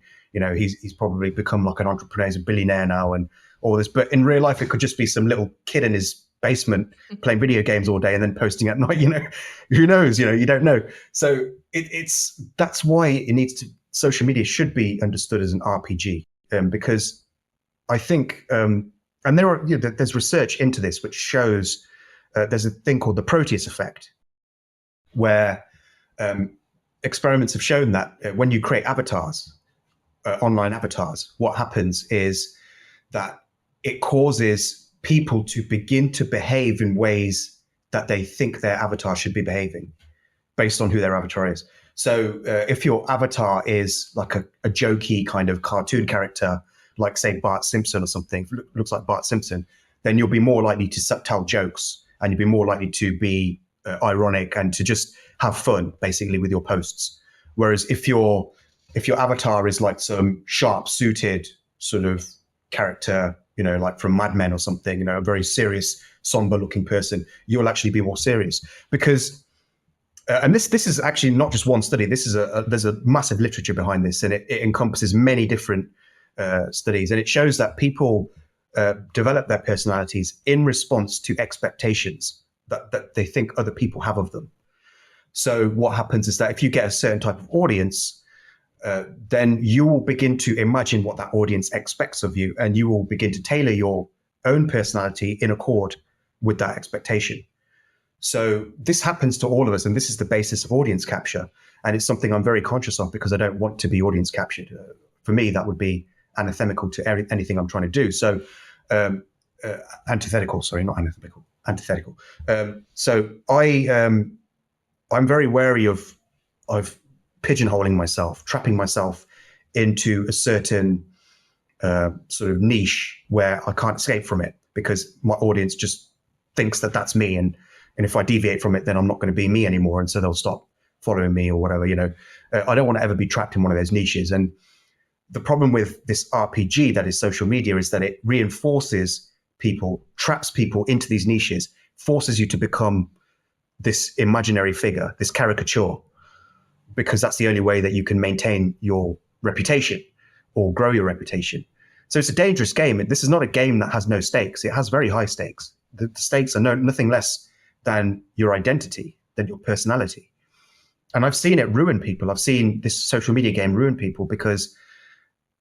he's probably become like an entrepreneur, he's a billionaire now, and all this. But in real life, it could just be some little kid in his basement playing video games all day and then posting at night. Who knows? You don't know. So that's why social media should be understood as an RPG, because I think and there's research into this which shows there's a thing called the Proteus effect, where experiments have shown that when you create avatars, online avatars, what happens is that it causes people to begin to behave in ways that they think their avatar should be behaving based on who their avatar is. So if your avatar is like a jokey kind of cartoon character, like say Bart Simpson or something, looks like Bart Simpson, then you'll be more likely to tell jokes, and you'll be more likely to be ironic and to just have fun basically with your posts. Whereas if your avatar is like some sharp suited sort of character, like from Mad Men or something, a very serious, somber-looking person, you'll actually be more serious. Because, and this is actually not just one study. This is there's a massive literature behind this, and it encompasses many different studies, and it shows that people develop their personalities in response to expectations that they think other people have of them. So what happens is that if you get a certain type of audience, then you will begin to imagine what that audience expects of you, and you will begin to tailor your own personality in accord with that expectation. So this happens to all of us, and this is the basis of audience capture. And it's something I'm very conscious of because I don't want to be audience captured. For me, that would be anathemical to anything I'm trying to do. So antithetical, sorry, not anathemical, antithetical. So I'm very wary of pigeonholing myself, trapping myself into a certain sort of niche where I can't escape from it, because my audience just thinks that that's me. And if I deviate from it, then I'm not going to be me anymore. And so they'll stop following me or whatever, I don't want to ever be trapped in one of those niches. And the problem with this RPG that is social media is that it reinforces people, traps people into these niches, forces you to become this imaginary figure, this caricature, because that's the only way that you can maintain your reputation or grow your reputation. So it's a dangerous game. This is not a game that has no stakes. It has very high stakes. The stakes are nothing less than your identity, than your personality. And I've seen it ruin people. I've seen this social media game ruin people because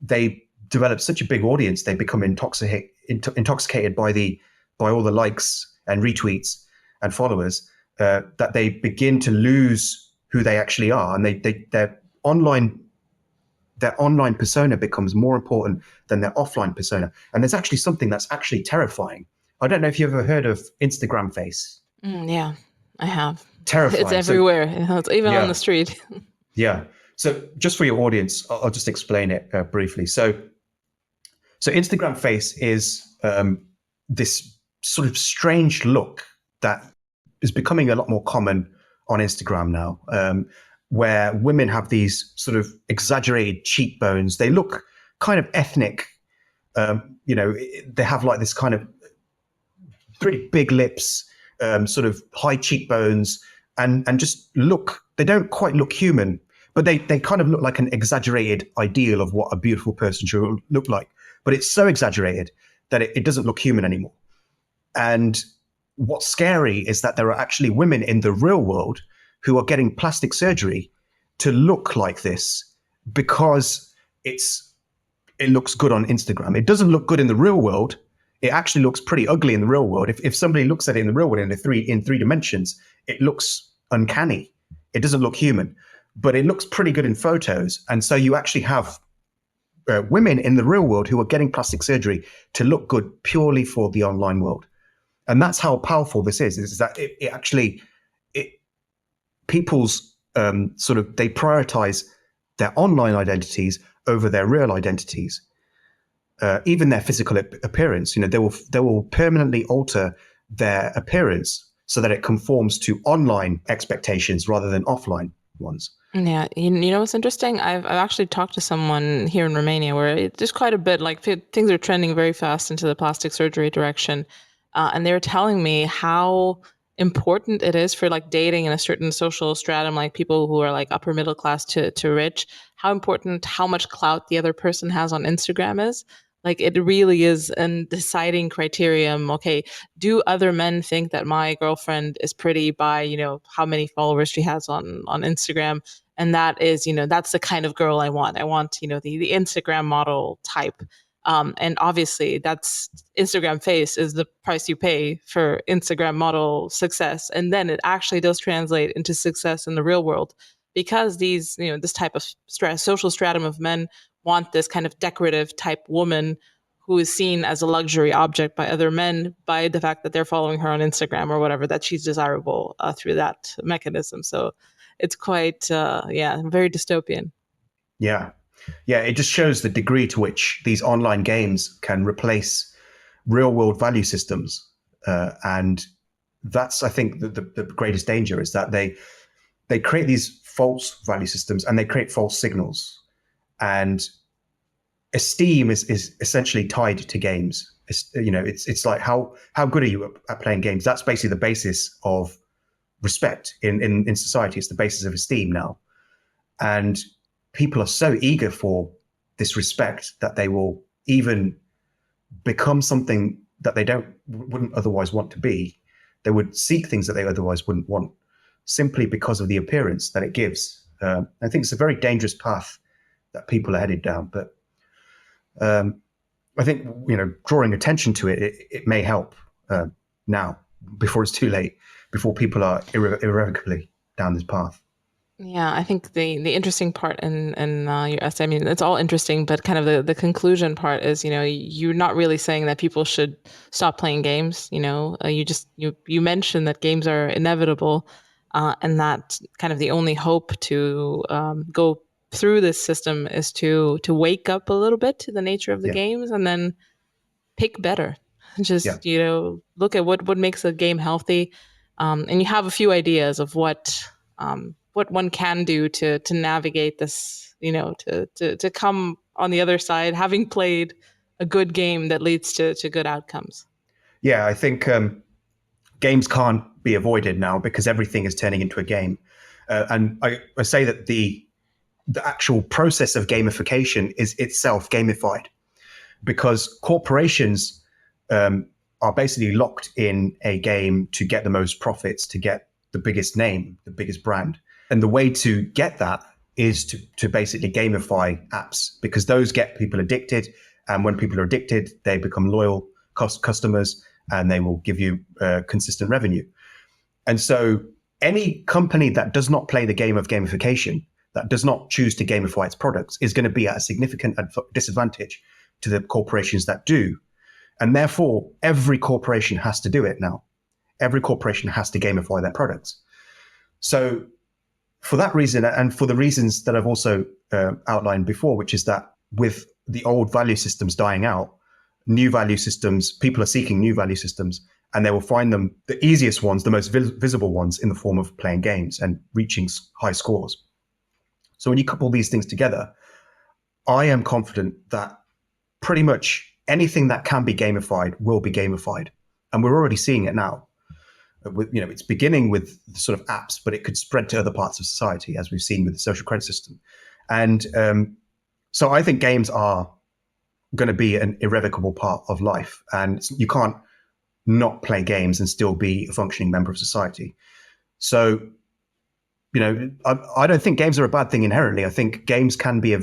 they develop such a big audience. They become intoxicated by all the likes and retweets and followers that they begin to lose who they actually are, and their online persona becomes more important than their offline persona. And there's actually something that's actually terrifying. I don't know if you've ever heard of Instagram face. Yeah, I have. It's Terrifying. So everywhere. It's even on the yeah, street. yeah. So just for your audience, I'll just explain it briefly. So Instagram face is this sort of strange look that is becoming a lot more common on Instagram now, where women have these sort of exaggerated cheekbones. They look kind of ethnic. They have like this kind of pretty big lips, sort of high cheekbones, and just look. They don't quite look human, but they kind of look like an exaggerated ideal of what a beautiful person should look like. But it's so exaggerated that it doesn't look human anymore. And what's scary is that there are actually women in the real world who are getting plastic surgery to look like this because it looks good on Instagram. It doesn't look good in the real world. It actually looks pretty ugly in the real world. If somebody looks at it in the real world in three dimensions, it looks uncanny. It doesn't look human, but it looks pretty good in photos. And so you actually have women in the real world who are getting plastic surgery to look good purely for the online world. And that's how powerful this is that it actually, people's they prioritize their online identities over their real identities. Even their physical appearance, they will permanently alter their appearance so that it conforms to online expectations rather than offline ones. Yeah, you know what's interesting? I've actually talked to someone here in Romania where there's quite a bit like things are trending very fast into the plastic surgery direction, and they were telling me how important it is for like dating in a certain social stratum, like people who are like upper middle class to rich, how important how much clout the other person has on Instagram is. Like it really is a deciding criterion. Okay, do other men think that my girlfriend is pretty by how many followers she has on Instagram? And that is that's the kind of girl I want. I want the Instagram model type. And obviously that's Instagram face is the price you pay for Instagram model success, and then it actually does translate into success in the real world because these this type of social stratum of men want this kind of decorative type woman who is seen as a luxury object by other men by the fact that they're following her on Instagram or whatever, that she's desirable through that mechanism. So it's quite, very dystopian. Yeah. Yeah. It just shows the degree to which these online games can replace real world value systems. And that's, I think, the greatest danger is that they create these false value systems and they create false signals. And esteem is essentially tied to games. It's like how good are you at playing games? That's basically the basis of respect in society. It's the basis of esteem now, and people are so eager for this respect that they will even become something that they wouldn't otherwise want to be. They would seek things that they otherwise wouldn't want simply because of the appearance that it gives. I think it's a very dangerous path that people are headed down, but I think drawing attention to it may help now before it's too late, before people are irrevocably down this path. Yeah, I think the interesting part in your essay, I mean, it's all interesting, but kind of the conclusion part is, you're not really saying that people should stop playing games. You mentioned that games are inevitable, and that kind of the only hope to go through this system is to wake up a little bit to the nature of the Yeah. games and then pick better. Yeah. Just look at what makes a game healthy, and you have a few ideas of what one can do to navigate this, to come on the other side, having played a good game that leads to good outcomes. Yeah, I think games can't be avoided now because everything is turning into a game. And I say that the actual process of gamification is itself gamified because corporations are basically locked in a game to get the most profits, to get the biggest name, the biggest brand. And the way to get that is to basically gamify apps because those get people addicted. And when people are addicted, they become loyal customers and they will give you consistent revenue. And so any company that does not play the game of gamification, that does not choose to gamify its products, is going to be at a significant disadvantage to the corporations that do. And therefore, every corporation has to do it now. every corporation has to gamify their products. So for that reason, and for the reasons that I've also outlined before, which is that with the old value systems dying out, new value systems, people are seeking new value systems, and they will find them, the easiest ones, the most visible ones, in the form of playing games and reaching high scores. So when you couple these things together, I am confident that pretty much anything that can be gamified will be gamified. And we're already seeing it now. It's beginning with the sort of apps, but it could spread to other parts of society, as we've seen with the social credit system. And so I think games are going to be an irrevocable part of life. And you can't not play games and still be a functioning member of society. So, I don't think games are a bad thing inherently. I think games can be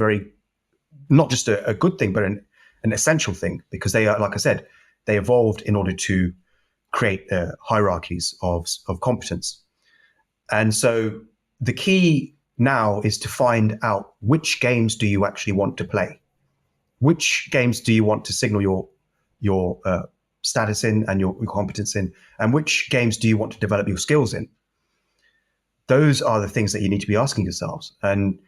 not just a good thing, but an essential thing, because they are, like I said, they evolved in order to create hierarchies of competence. And so the key now is to find out which games do you actually want to play? Which games do you want to signal your status in and your competence in? And which games do you want to develop your skills in? Those are the things that you need to be asking yourselves. And,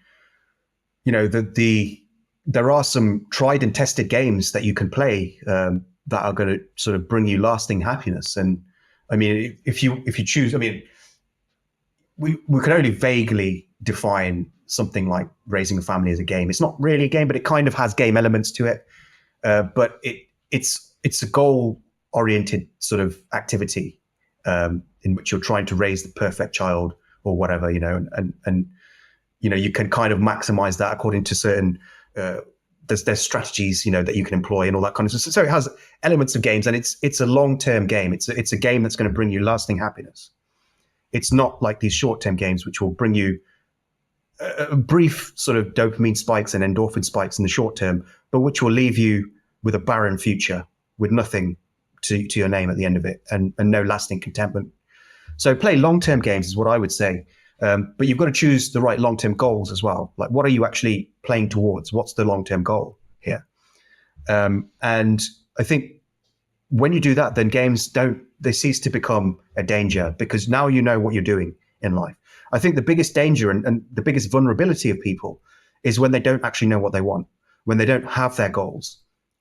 there are some tried and tested games that you can play that are going to sort of bring you lasting happiness. And I mean, if you choose, I mean, we can only vaguely define something like raising a family as a game. It's not really a game, but it kind of has game elements to it. But it's a goal-oriented sort of activity in which you're trying to raise the perfect child or whatever, and you can kind of maximize that according to certain there's strategies, that you can employ and all that kind of stuff. So it has elements of games, and it's a long-term game. It's a game that's going to bring you lasting happiness. It's not like these short-term games which will bring you a brief sort of dopamine spikes and endorphin spikes in the short term, but which will leave you with a barren future, with nothing to your name at the end of it, and no lasting contentment. So play long-term games is what I would say. But you've got to choose the right long-term goals as well. Like, what are you actually playing towards? What's the long-term goal here? And I think when you do that, then games they cease to become a danger, because now you know what you're doing in life. I think the biggest danger and the biggest vulnerability of people is when they don't actually know what they want, when they don't have their goals.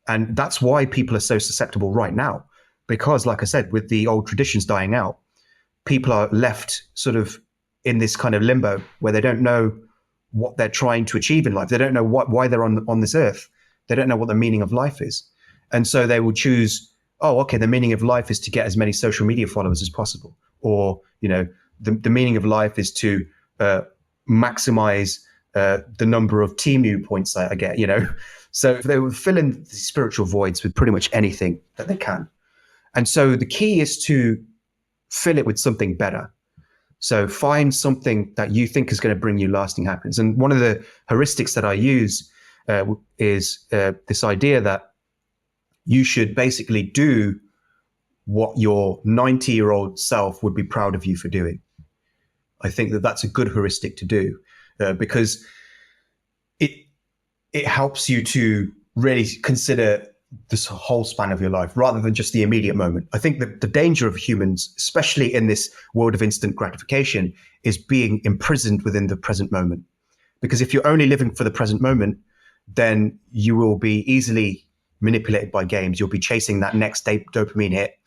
And that's why people are so susceptible right now, because, like I said, with the old traditions dying out, people are left sort of in this kind of limbo where they don't know what they're trying to achieve in life. They don't know why they're on this earth. They don't know what the meaning of life is. And so they will choose, the meaning of life is to get as many social media followers as possible. Or, the meaning of life is to maximize the number of TMU points that I get, So they will fill in the spiritual voids with pretty much anything that they can. And so the key is to fill it with something better. So find something that you think is going to bring you lasting happiness. And one of the heuristics that I use is this idea that you should basically do what your 90-year-old self would be proud of you for doing. I think that that's a good heuristic to do because it helps you to really consider this whole span of your life rather than just the immediate moment. I think that the danger of humans, especially in this world of instant gratification, is being imprisoned within the present moment. Because if you're only living for the present moment, then you will be easily manipulated by games. You'll be chasing that next dopamine hit.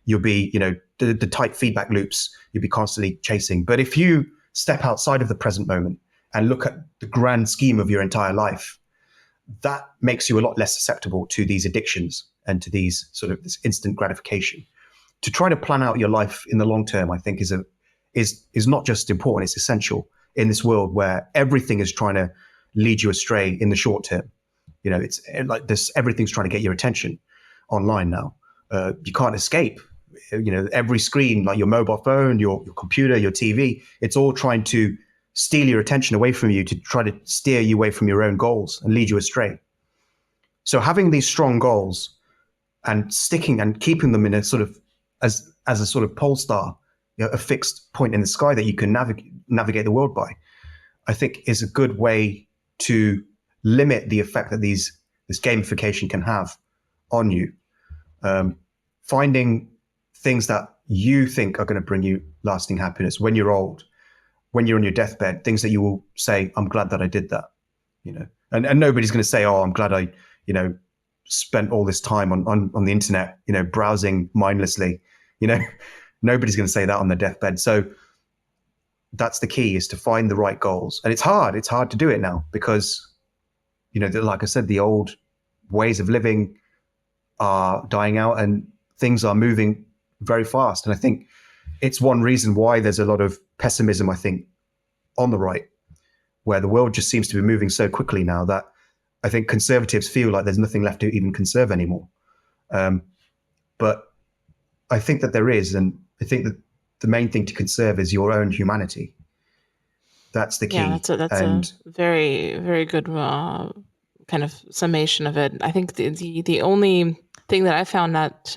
You'll be, the tight feedback loops you'll be constantly chasing. But if you step outside of the present moment and look at the grand scheme of your entire life, that makes you a lot less susceptible to these addictions and to these sort of this instant gratification. To try to plan out your life in the long term, I think is not just important, it's essential in this world where everything is trying to lead you astray in the short term. It's like this, everything's trying to get your attention online now. You can't escape. Every screen, like your mobile phone, your computer, your TV, it's all trying to steal your attention away from you to try to steer you away from your own goals and lead you astray. So having these strong goals and sticking and keeping them in a sort of as a sort of pole star, a fixed point in the sky that you can navigate the world by, I think is a good way to limit the effect that this gamification can have on you. Finding things that you think are going to bring you lasting happiness when you're old, when you're on your deathbed, things that you will say, I'm glad that I did that, and nobody's going to say, oh, I'm glad I, spent all this time on the internet, browsing mindlessly, nobody's going to say that on their deathbed. So that's the key, is to find the right goals. And it's hard to do it now because, like I said, the old ways of living are dying out and things are moving very fast. And I think it's one reason why there's a lot of pessimism, I think, on the right, where the world just seems to be moving so quickly now that I think conservatives feel like there's nothing left to even conserve anymore. But I think that there is, and I think that the main thing to conserve is your own humanity. That's the key. Yeah, that's a very, very good kind of summation of it. I think the only thing that I found that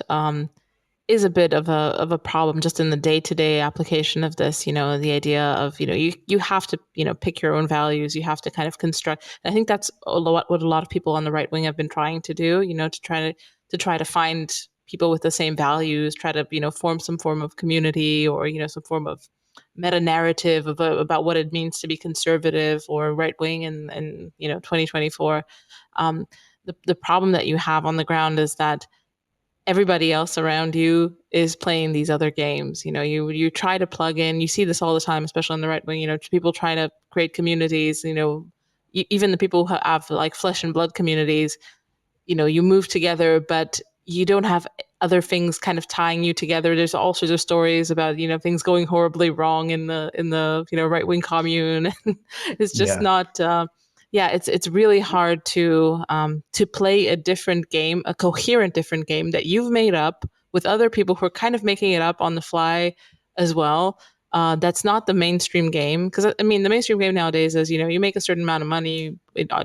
is a bit of a problem just in the day-to-day application of this, the idea of, you have to, pick your own values. You have to kind of construct. And I think that's what a lot of people on the right wing have been trying to do, to try to find people with the same values, try to, form some form of community or, some form of meta narrative about what it means to be conservative or right wing in 2024. The problem that you have on the ground is that everybody else around you is playing these other games. You try to plug in. You see this all the time, especially on the right wing. People try to create communities. Even the people who have like flesh and blood communities. You move together, but you don't have other things kind of tying you together. There's all sorts of stories about things going horribly wrong in the right wing commune. It's just not. It's really hard to play a different game, a coherent different game that you've made up with other people who are kind of making it up on the fly as well. That's not the mainstream game, because the mainstream game nowadays is you make a certain amount of money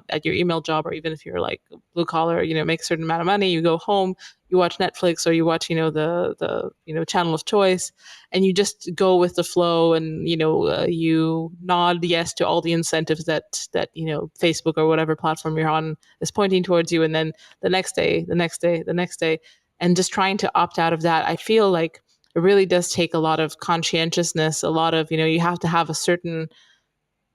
at your email job, or even if you're like blue collar, make a certain amount of money, you go home, you watch Netflix, or you watch the channel of choice, and you just go with the flow, and you nod yes to all the incentives that Facebook or whatever platform you're on is pointing towards you, and then the next day, and just trying to opt out of that. I feel like it really does take a lot of conscientiousness, a lot of, you have to have a certain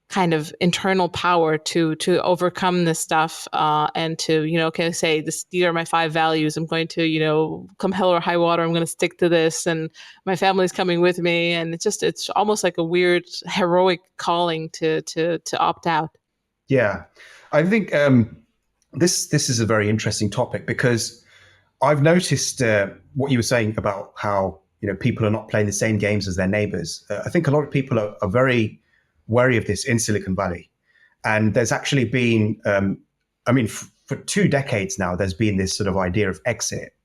kind of internal power to overcome this stuff and to, say these are my 5 values. I'm going to, come hell or high water, I'm going to stick to this, and my family's coming with me. And it's almost like a weird heroic calling to opt out. Yeah, I think this is a very interesting topic, because I've noticed what you were saying about how people are not playing the same games as their neighbors. I think a lot of people are very wary of this in Silicon Valley. And there's actually been, for 2 decades now, there's been this sort of idea of exit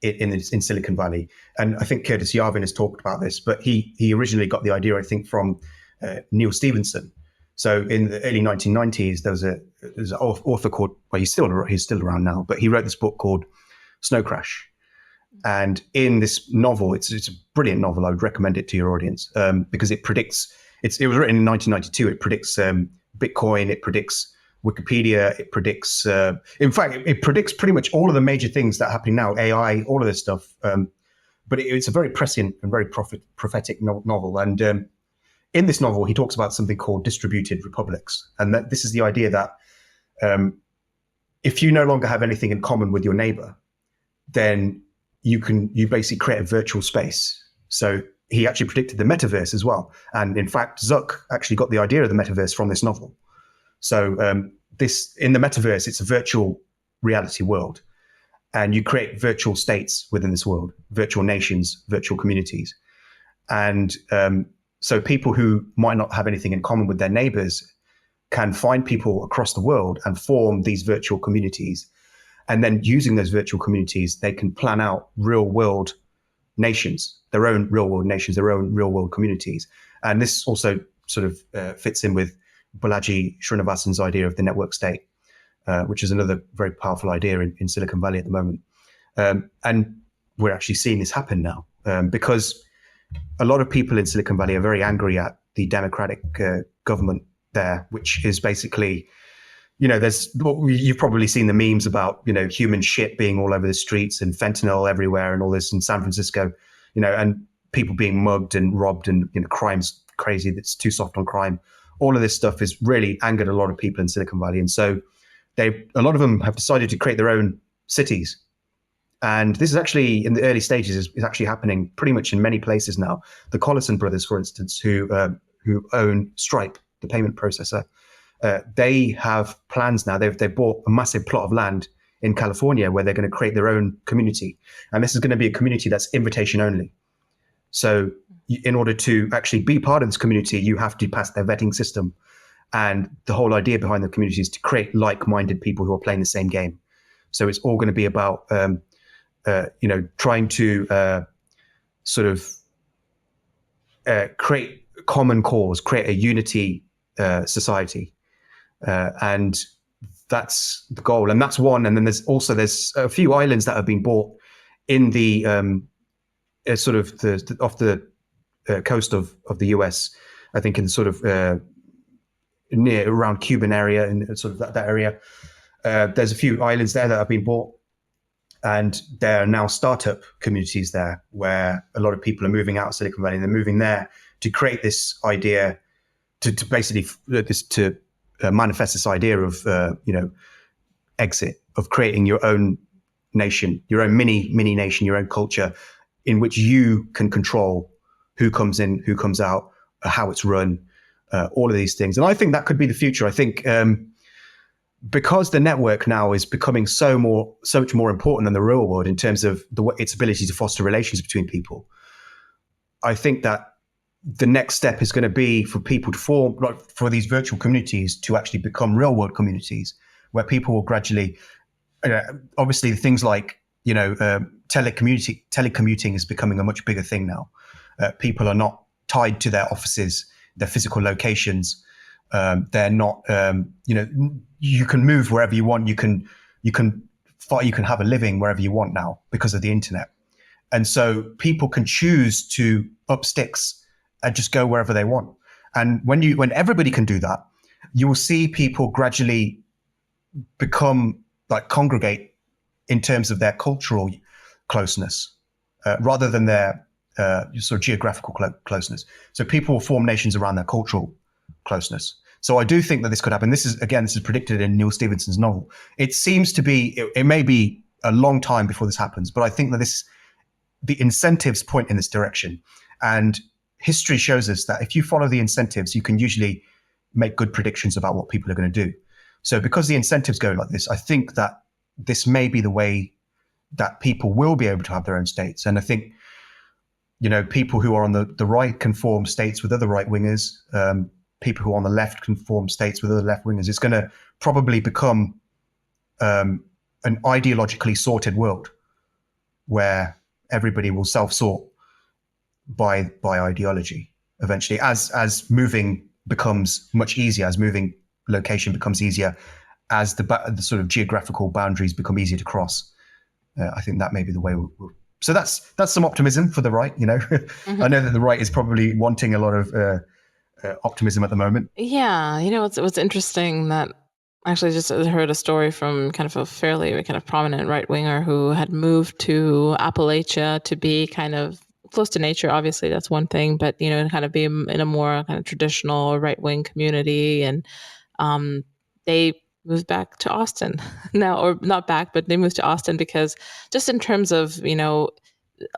in Silicon Valley. And I think Curtis Yarvin has talked about this, but he originally got the idea, I think, from Neil Stephenson. So in the early 1990s, there's an author called, well, he's still around now, but he wrote this book called Snow Crash. And in this novel, it's a brilliant novel. I would recommend it to your audience because it predicts. It was written in 1992. It predicts Bitcoin. It predicts Wikipedia. It predicts. In fact, it predicts pretty much all of the major things that are happening now. AI, all of this stuff. But it's a very prescient and very prophetic novel. And in this novel, he talks about something called distributed republics, and that this is the idea that if you no longer have anything in common with your neighbor, then you basically create a virtual space. So he actually predicted the metaverse as well. And in fact, Zuck actually got the idea of the metaverse from this novel. So this in the metaverse, it's a virtual reality world. And you create virtual states within this world, virtual nations, virtual communities. And so people who might not have anything in common with their neighbors can find people across the world and form these virtual communities. And then using those virtual communities, they can plan out real world nations, their own real world nations, their own real world communities. And this also sort of fits in with Balaji Srinivasan's idea of the network state, which is another very powerful idea in Silicon Valley at the moment. And we're actually seeing this happen now because a lot of people in Silicon Valley are very angry at the democratic government there, which is basically, you've probably seen the memes about, human shit being all over the streets and fentanyl everywhere and all this in San Francisco, and people being mugged and robbed, and crime's crazy. That's too soft on crime. All of this stuff has really angered a lot of people in Silicon Valley, and so a lot of them have decided to create their own cities. And this is actually in the early stages is actually happening pretty much in many places now. The Collison brothers, for instance, who own Stripe, the payment processor, they have plans now. They've bought a massive plot of land in California where they're going to create their own community, and this is going to be a community that's invitation only. So, in order to actually be part of this community, you have to pass their vetting system. And the whole idea behind the community is to create like-minded people who are playing the same game. So it's all going to be about trying to sort of create common cause, create a unity society, and that's the goal. And that's one. And then there's a few islands that have been bought in the sort of off the coast of the US. I think in sort of near around Cuban area and sort of that area. There's a few islands there that have been bought. And there are now startup communities there where a lot of people are moving out of Silicon Valley, and they're moving there to create this idea, to basically manifest this idea of exit, of creating your own nation, your own mini nation, your own culture, in which you can control who comes in, who comes out, how it's run, all of these things. And I think that could be the future. I think because the network now is becoming so much more important than the real world in terms of its ability to foster relations between people, I think that the next step is going to be for people to form, for these virtual communities to actually become real world communities where people will gradually, obviously things like, telecommuting is becoming a much bigger thing now. People are not tied to their offices, their physical locations. They're not, you can move wherever you want. You can have a living wherever you want now because of the internet. And so people can choose to up sticks and just go wherever they want. And when everybody can do that, you will see people gradually congregate in terms of their cultural closeness, rather than their sort of geographical closeness. So people will form nations around their cultural closeness. So I do think that this could happen. This is predicted in Neil Stephenson's novel. It seems to be, it may be a long time before this happens, but I think that the incentives point in this direction. And history shows us that if you follow the incentives, you can usually make good predictions about what people are going to do. So because the incentives go like this, I think that this may be the way that people will be able to have their own states. And I think, people who are on the right can form states with other right-wingers. People who are on the left can form states with other left-wingers. It's going to probably become an ideologically sorted world where everybody will self-sort by ideology eventually, as moving becomes much easier, as moving location becomes easier, as the sort of geographical boundaries become easier to cross. I think that may be the way so that's some optimism for the right. Mm-hmm. I know that the right is probably wanting a lot of optimism at the moment. Yeah, what's interesting that actually just heard a story from kind of a fairly kind of prominent right winger who had moved to Appalachia to be kind of close to nature. Obviously, that's one thing, but to kind of be in a more kind of traditional right wing community, and they moved back to Austin now, or not back, but they moved to Austin because just in terms of,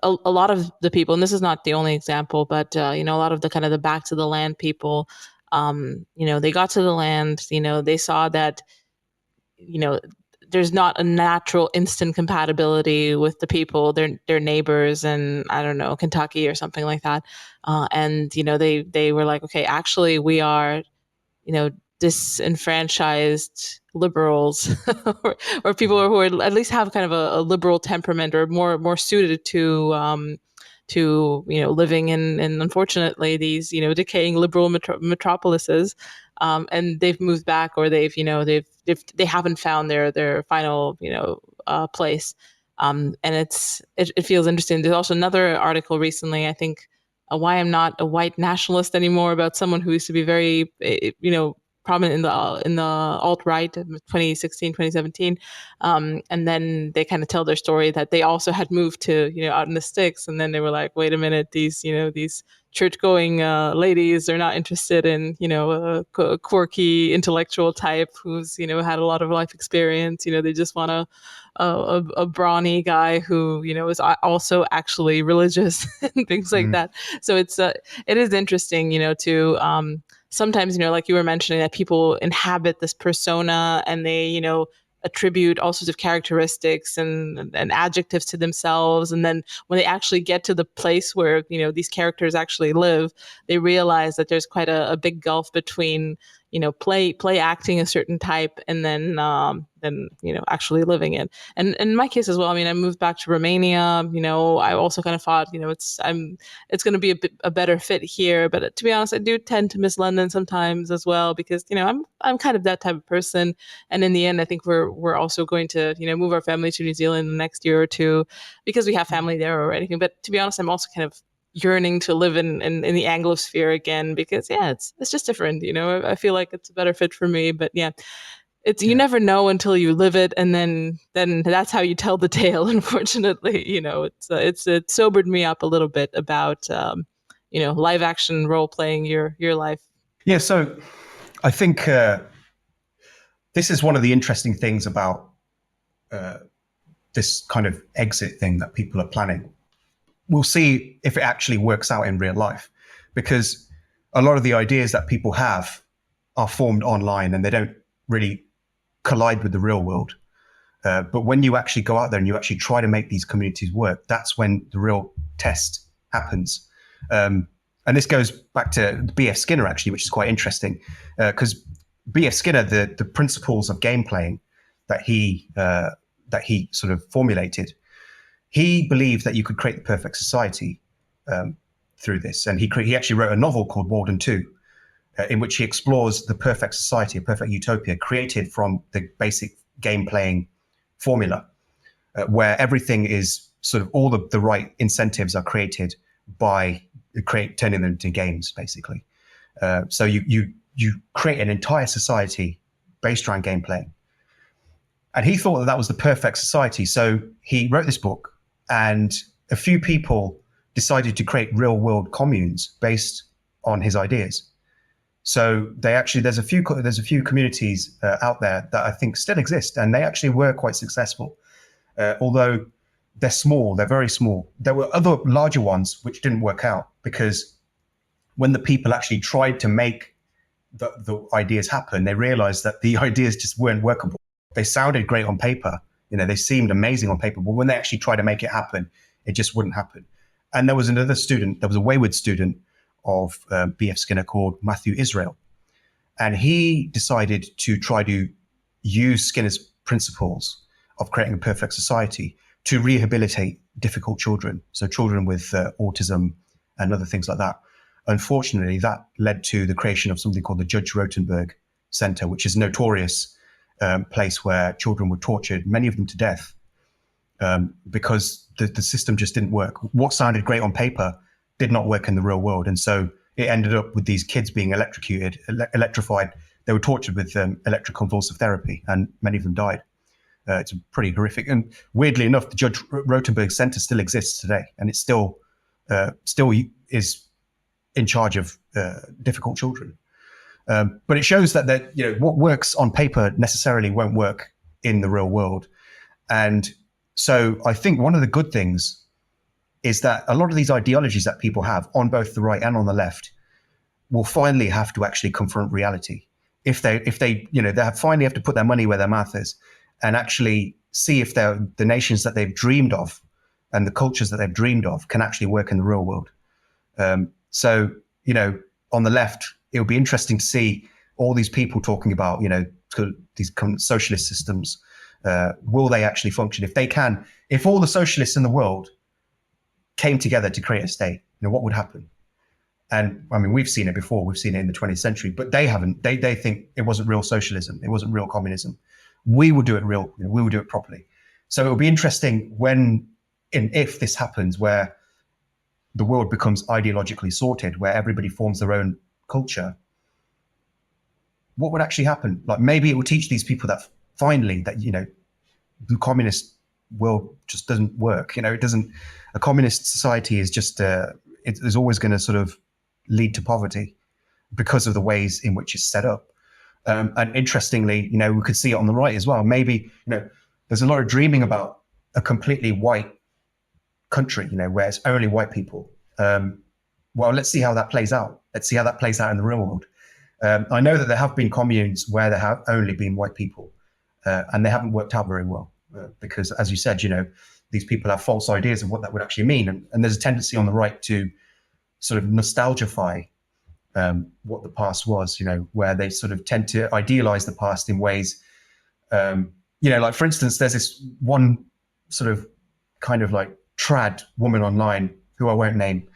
a lot of the people, and this is not the only example, but, a lot of the kind of the back to the land people, they got to the land, they saw that, there's not a natural instant compatibility with the people, their neighbors in, I don't know, Kentucky or something like that. And, they were like, okay, actually we are, disenfranchised liberals or people who are at least have kind of a liberal temperament or more suited to living in unfortunately these decaying liberal metropolises, and they've moved back, or they haven't found their final place, and it feels interesting. There's also another article recently, I think, why I'm not a white nationalist anymore, about someone who used to be very prominent in the alt-right of 2016, 2017. And then they kind of tell their story that they also had moved to, out in the sticks. And then they were like, wait a minute, these church-going ladies are not interested in, a quirky intellectual type who's, had a lot of life experience. They just want a brawny guy who, is also actually religious and things like that. So it is interesting, to sometimes, like you were mentioning, that people inhabit this persona and they, attribute all sorts of characteristics and adjectives to themselves. And then when they actually get to the place where, these characters actually live, they realize that there's quite a big gulf between, play acting a certain type and then actually living it. And in my case as well, I mean, I moved back to Romania. I also kind of thought, it's going to be a better fit here. But to be honest, I do tend to miss London sometimes as well because, I'm kind of that type of person. And in the end, I think we're also going to, move our family to New Zealand the next year or two because we have family there or anything. But to be honest, I'm also kind of yearning to live in the Anglosphere again because it's just different. I feel like it's a better fit for me. But yeah, you never know until you live it, and then that's how you tell the tale. Unfortunately, it sobered me up a little bit about live action role playing your life. Yeah, so I think this is one of the interesting things about this kind of exit thing that people are planning. We'll see if it actually works out in real life, because a lot of the ideas that people have are formed online and they don't really collide with the real world. But when you actually go out there and you actually try to make these communities work, that's when the real test happens. And this goes back to B.F. Skinner, actually, which is quite interesting, because B.F. Skinner, the principles of game playing that he sort of formulated, he believed that you could create the perfect society through this. And he actually wrote a novel called Walden 2, in which he explores the perfect society, a perfect utopia created from the basic game playing formula, where everything is sort of all the right incentives are created by turning them into games, basically. So you create an entire society based around game playing. And he thought that was the perfect society. So he wrote this book, and a few people decided to create real world communes based on his ideas. So there's a few communities out there that I think still exist, and they actually were quite successful. Although they're small, they're very small. There were other larger ones which didn't work out, because when the people actually tried to make the ideas happen, they realized that the ideas just weren't workable. They sounded great on paper, they seemed amazing on paper, but when they actually tried to make it happen, it just wouldn't happen. And there was a wayward student of B.F. Skinner called Matthew Israel. And he decided to try to use Skinner's principles of creating a perfect society to rehabilitate difficult children, so children with autism and other things like that. Unfortunately, that led to the creation of something called the Judge Rotenberg Center, which is a notorious place where children were tortured, many of them to death, because the system just didn't work. What sounded great on paper did not work in the real world. And so it ended up with these kids being electrified. They were tortured with electroconvulsive therapy, and many of them died. It's pretty horrific. And weirdly enough, the Judge Rotenberg Center still exists today, and it still is in charge of difficult children. But it shows that what works on paper necessarily won't work in the real world. And so I think one of the good things is that a lot of these ideologies that people have on both the right and on the left will finally have to actually confront reality. If they finally have to put their money where their mouth is and actually see if the nations that they've dreamed of and the cultures that they've dreamed of can actually work in the real world. So on the left, it'll be interesting to see all these people talking about, these socialist systems. Will they actually function? If they can, if all the socialists in the world came together to create a state, what would happen? And I mean, we've seen it before. We've seen it in the 20th century, but they haven't. They think it wasn't real socialism. It wasn't real communism. We will do it real. We will do it properly. So it'll be interesting if this happens, where the world becomes ideologically sorted, where everybody forms their own culture. what would actually happen? Like maybe it will teach these people that finally that, the communist world just doesn't work. It doesn't, a communist society is just, it is always going to sort of lead to poverty because of the ways in which it's set up. And interestingly, we could see it on the right as well. Maybe, there's a lot of dreaming about a completely white country, where it's only white people. Well, let's see how that plays out. Let's see how that plays out in the real world. I know that there have been communes where there have only been white people, and they haven't worked out very well because, as you said, these people have false ideas of what that would actually mean. And there's a tendency on the right to sort of nostalgify what the past was, where they sort of tend to idealize the past in ways, like, for instance, there's this one sort of kind of like trad woman online who I won't name,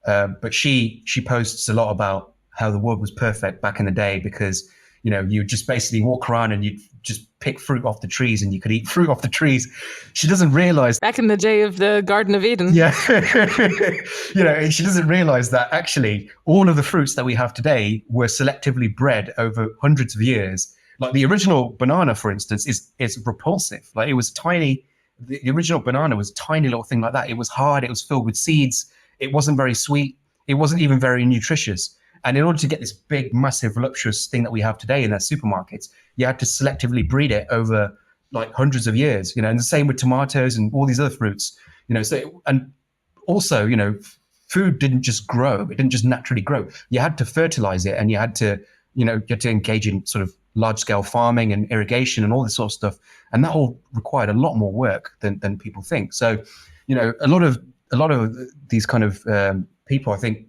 but she posts a lot about how the world was perfect back in the day because, you just basically walk around and you just pick fruit off the trees and you could eat fruit off the trees. She doesn't realize back in the day of the Garden of Eden. Yeah. And she doesn't realize that actually all of the fruits that we have today were selectively bred over hundreds of years. Like the original banana, for instance, is repulsive. Like it was tiny. The original banana was a tiny little thing like that. It was hard. It was filled with seeds. It wasn't very sweet. It wasn't even very nutritious. And in order to get this big, massive, voluptuous thing that we have today in their supermarkets, you had to selectively breed it over like hundreds of years, and the same with tomatoes and all these other fruits, so, and also, food didn't just grow. It didn't just naturally grow. You had to fertilize it and you had to engage in sort of large scale farming and irrigation and all this sort of stuff. And that all required a lot more work than people think. So, a lot of these kind of people, I think,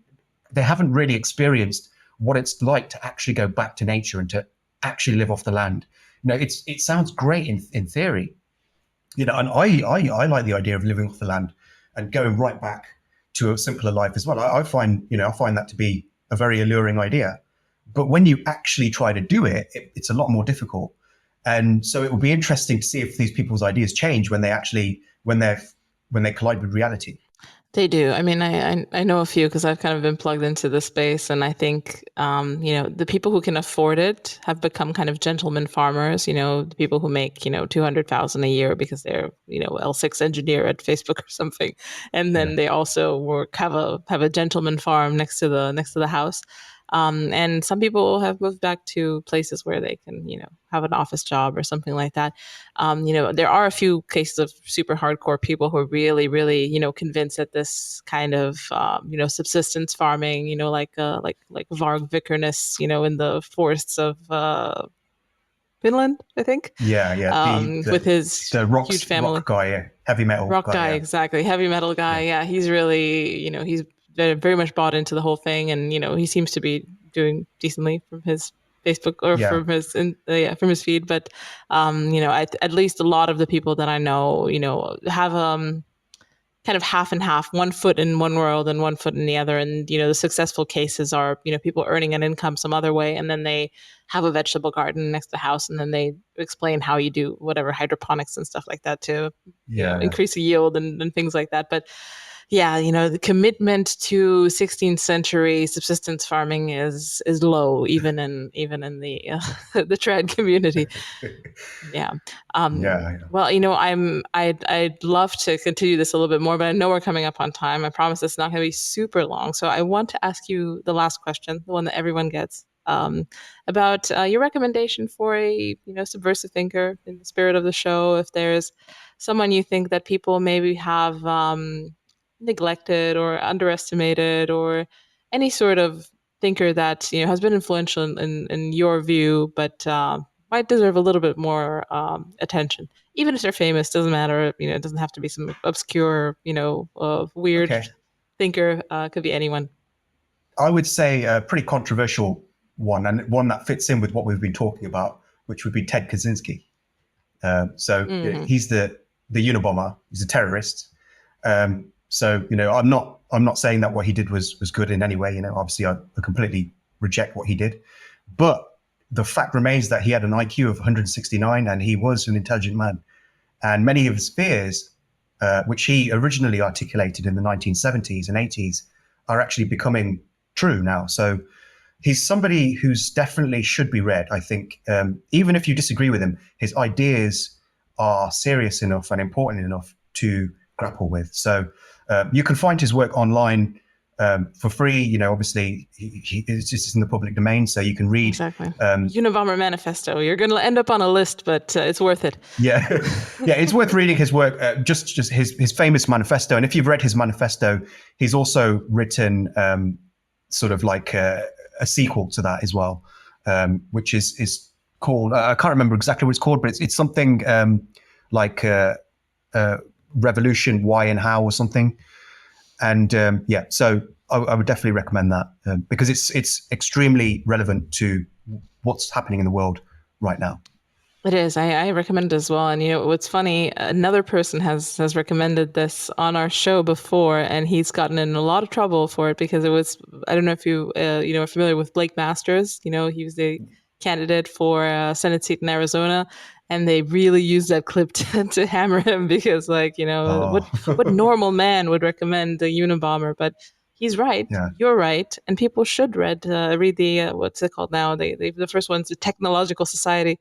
they haven't really experienced what it's like to actually go back to nature and to actually live off the land. It sounds great in theory, and I like the idea of living off the land and going right back to a simpler life as well. I find that to be a very alluring idea. But when you actually try to do it, it's a lot more difficult. And so it will be interesting to see if these people's ideas change when they collide with reality. They do. I mean, I know a few because I've kind of been plugged into the space, and I think the people who can afford it have become kind of gentleman farmers. The people who make $200,000 a year because they're L6 engineer at Facebook or something, and then they also have a gentleman farm next to the house. And some people have moved back to places where they can, have an office job or something like that. There are a few cases of super hardcore people who are really, really, convinced that this kind of, subsistence farming, like Varg Vikernes, in the forests of Finland, I think. Yeah. With his huge family. Rock guy, heavy metal rock guy, exactly. Heavy metal guy. Yeah. He's really, he's very much bought into the whole thing, and he seems to be doing decently from his Facebook or from his feed. But at least a lot of the people that I know, have kind of half and half, one foot in one world and one foot in the other. And the successful cases are people earning an income some other way, and then they have a vegetable garden next to the house, and then they explain how you do whatever hydroponics and stuff like that to increase the yield and things like that. But yeah, the commitment to 16th century subsistence farming is low, even in the the trad community. Yeah. Well, I'd love to continue this a little bit more, but I know we're coming up on time. I promise it's not going to be super long. So I want to ask you the last question, the one that everyone gets, about your recommendation for a subversive thinker in the spirit of the show. If there's someone you think that people maybe have neglected or underestimated, or any sort of thinker that has been influential in your view, but might deserve a little bit more attention, even if they're famous, doesn't matter. It doesn't have to be some obscure weird thinker. Could be anyone. I would say a pretty controversial one, and one that fits in with what we've been talking about, which would be Ted Kaczynski. He's the Unabomber. He's a terrorist. So, I'm not saying that what he did was good in any way. Obviously I completely reject what he did, but the fact remains that he had an IQ of 169 and he was an intelligent man. And many of his fears, which he originally articulated in the 1970s and 80s, are actually becoming true now. So, he's somebody who's definitely should be read. I think even if you disagree with him, his ideas are serious enough and important enough to grapple with. So you can find his work online for free. You know, obviously it's just in the public domain, so you can read. Exactly. Unabomber Manifesto. You're going to end up on a list, but it's worth it. Yeah, yeah, it's worth reading his work. Just his famous manifesto. And if you've read his manifesto, he's also written sort of like a sequel to that as well, which is called, I can't remember exactly what it's called, but it's something like Revolution, Why and How or something. And yeah, so I would definitely recommend that because it's extremely relevant to what's happening in the world right now. It is. I recommend it as well. And you know what's funny? Another person has recommended this on our show before, and he's gotten in a lot of trouble for it because it was. I don't know if you are familiar with Blake Masters. You know, he was the candidate for a Senate seat in Arizona, and they really used that clip to hammer him because, like, what normal man would recommend a Unabomber? But he's right. Yeah. You're right, and people should read the what's it called now? The first one's the Technological Society.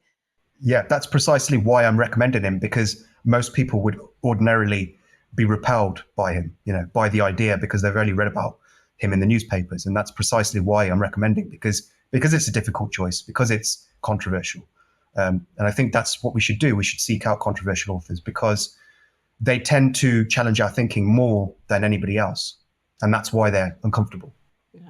Yeah, that's precisely why I'm recommending him, because most people would ordinarily be repelled by him, by the idea, because they've only read about him in the newspapers. And that's precisely why I'm recommending, because it's a difficult choice, because it's controversial. And I think that's what we should do. We should seek out controversial authors because they tend to challenge our thinking more than anybody else. And that's why they're uncomfortable.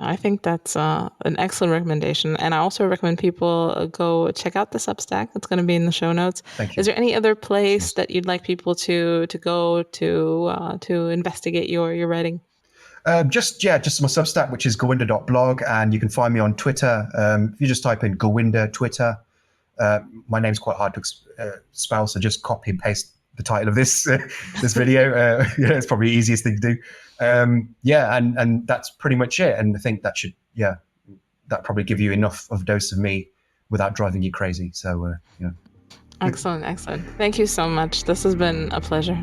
I think that's an excellent recommendation. And I also recommend people go check out the Substack. It's going to be in the show notes. Thank you. Is there any other place that you'd like people to go to investigate your writing? Just my Substack, which is Gurwinder.blog. And you can find me on Twitter. If you just type in Gurwinder Twitter, my name's quite hard to spell, so just copy and paste the title of this this video. It's probably the easiest thing to do. And that's pretty much it. And I think that should, that probably give you enough of a dose of me without driving you crazy. So, Excellent. Thank you so much. This has been a pleasure.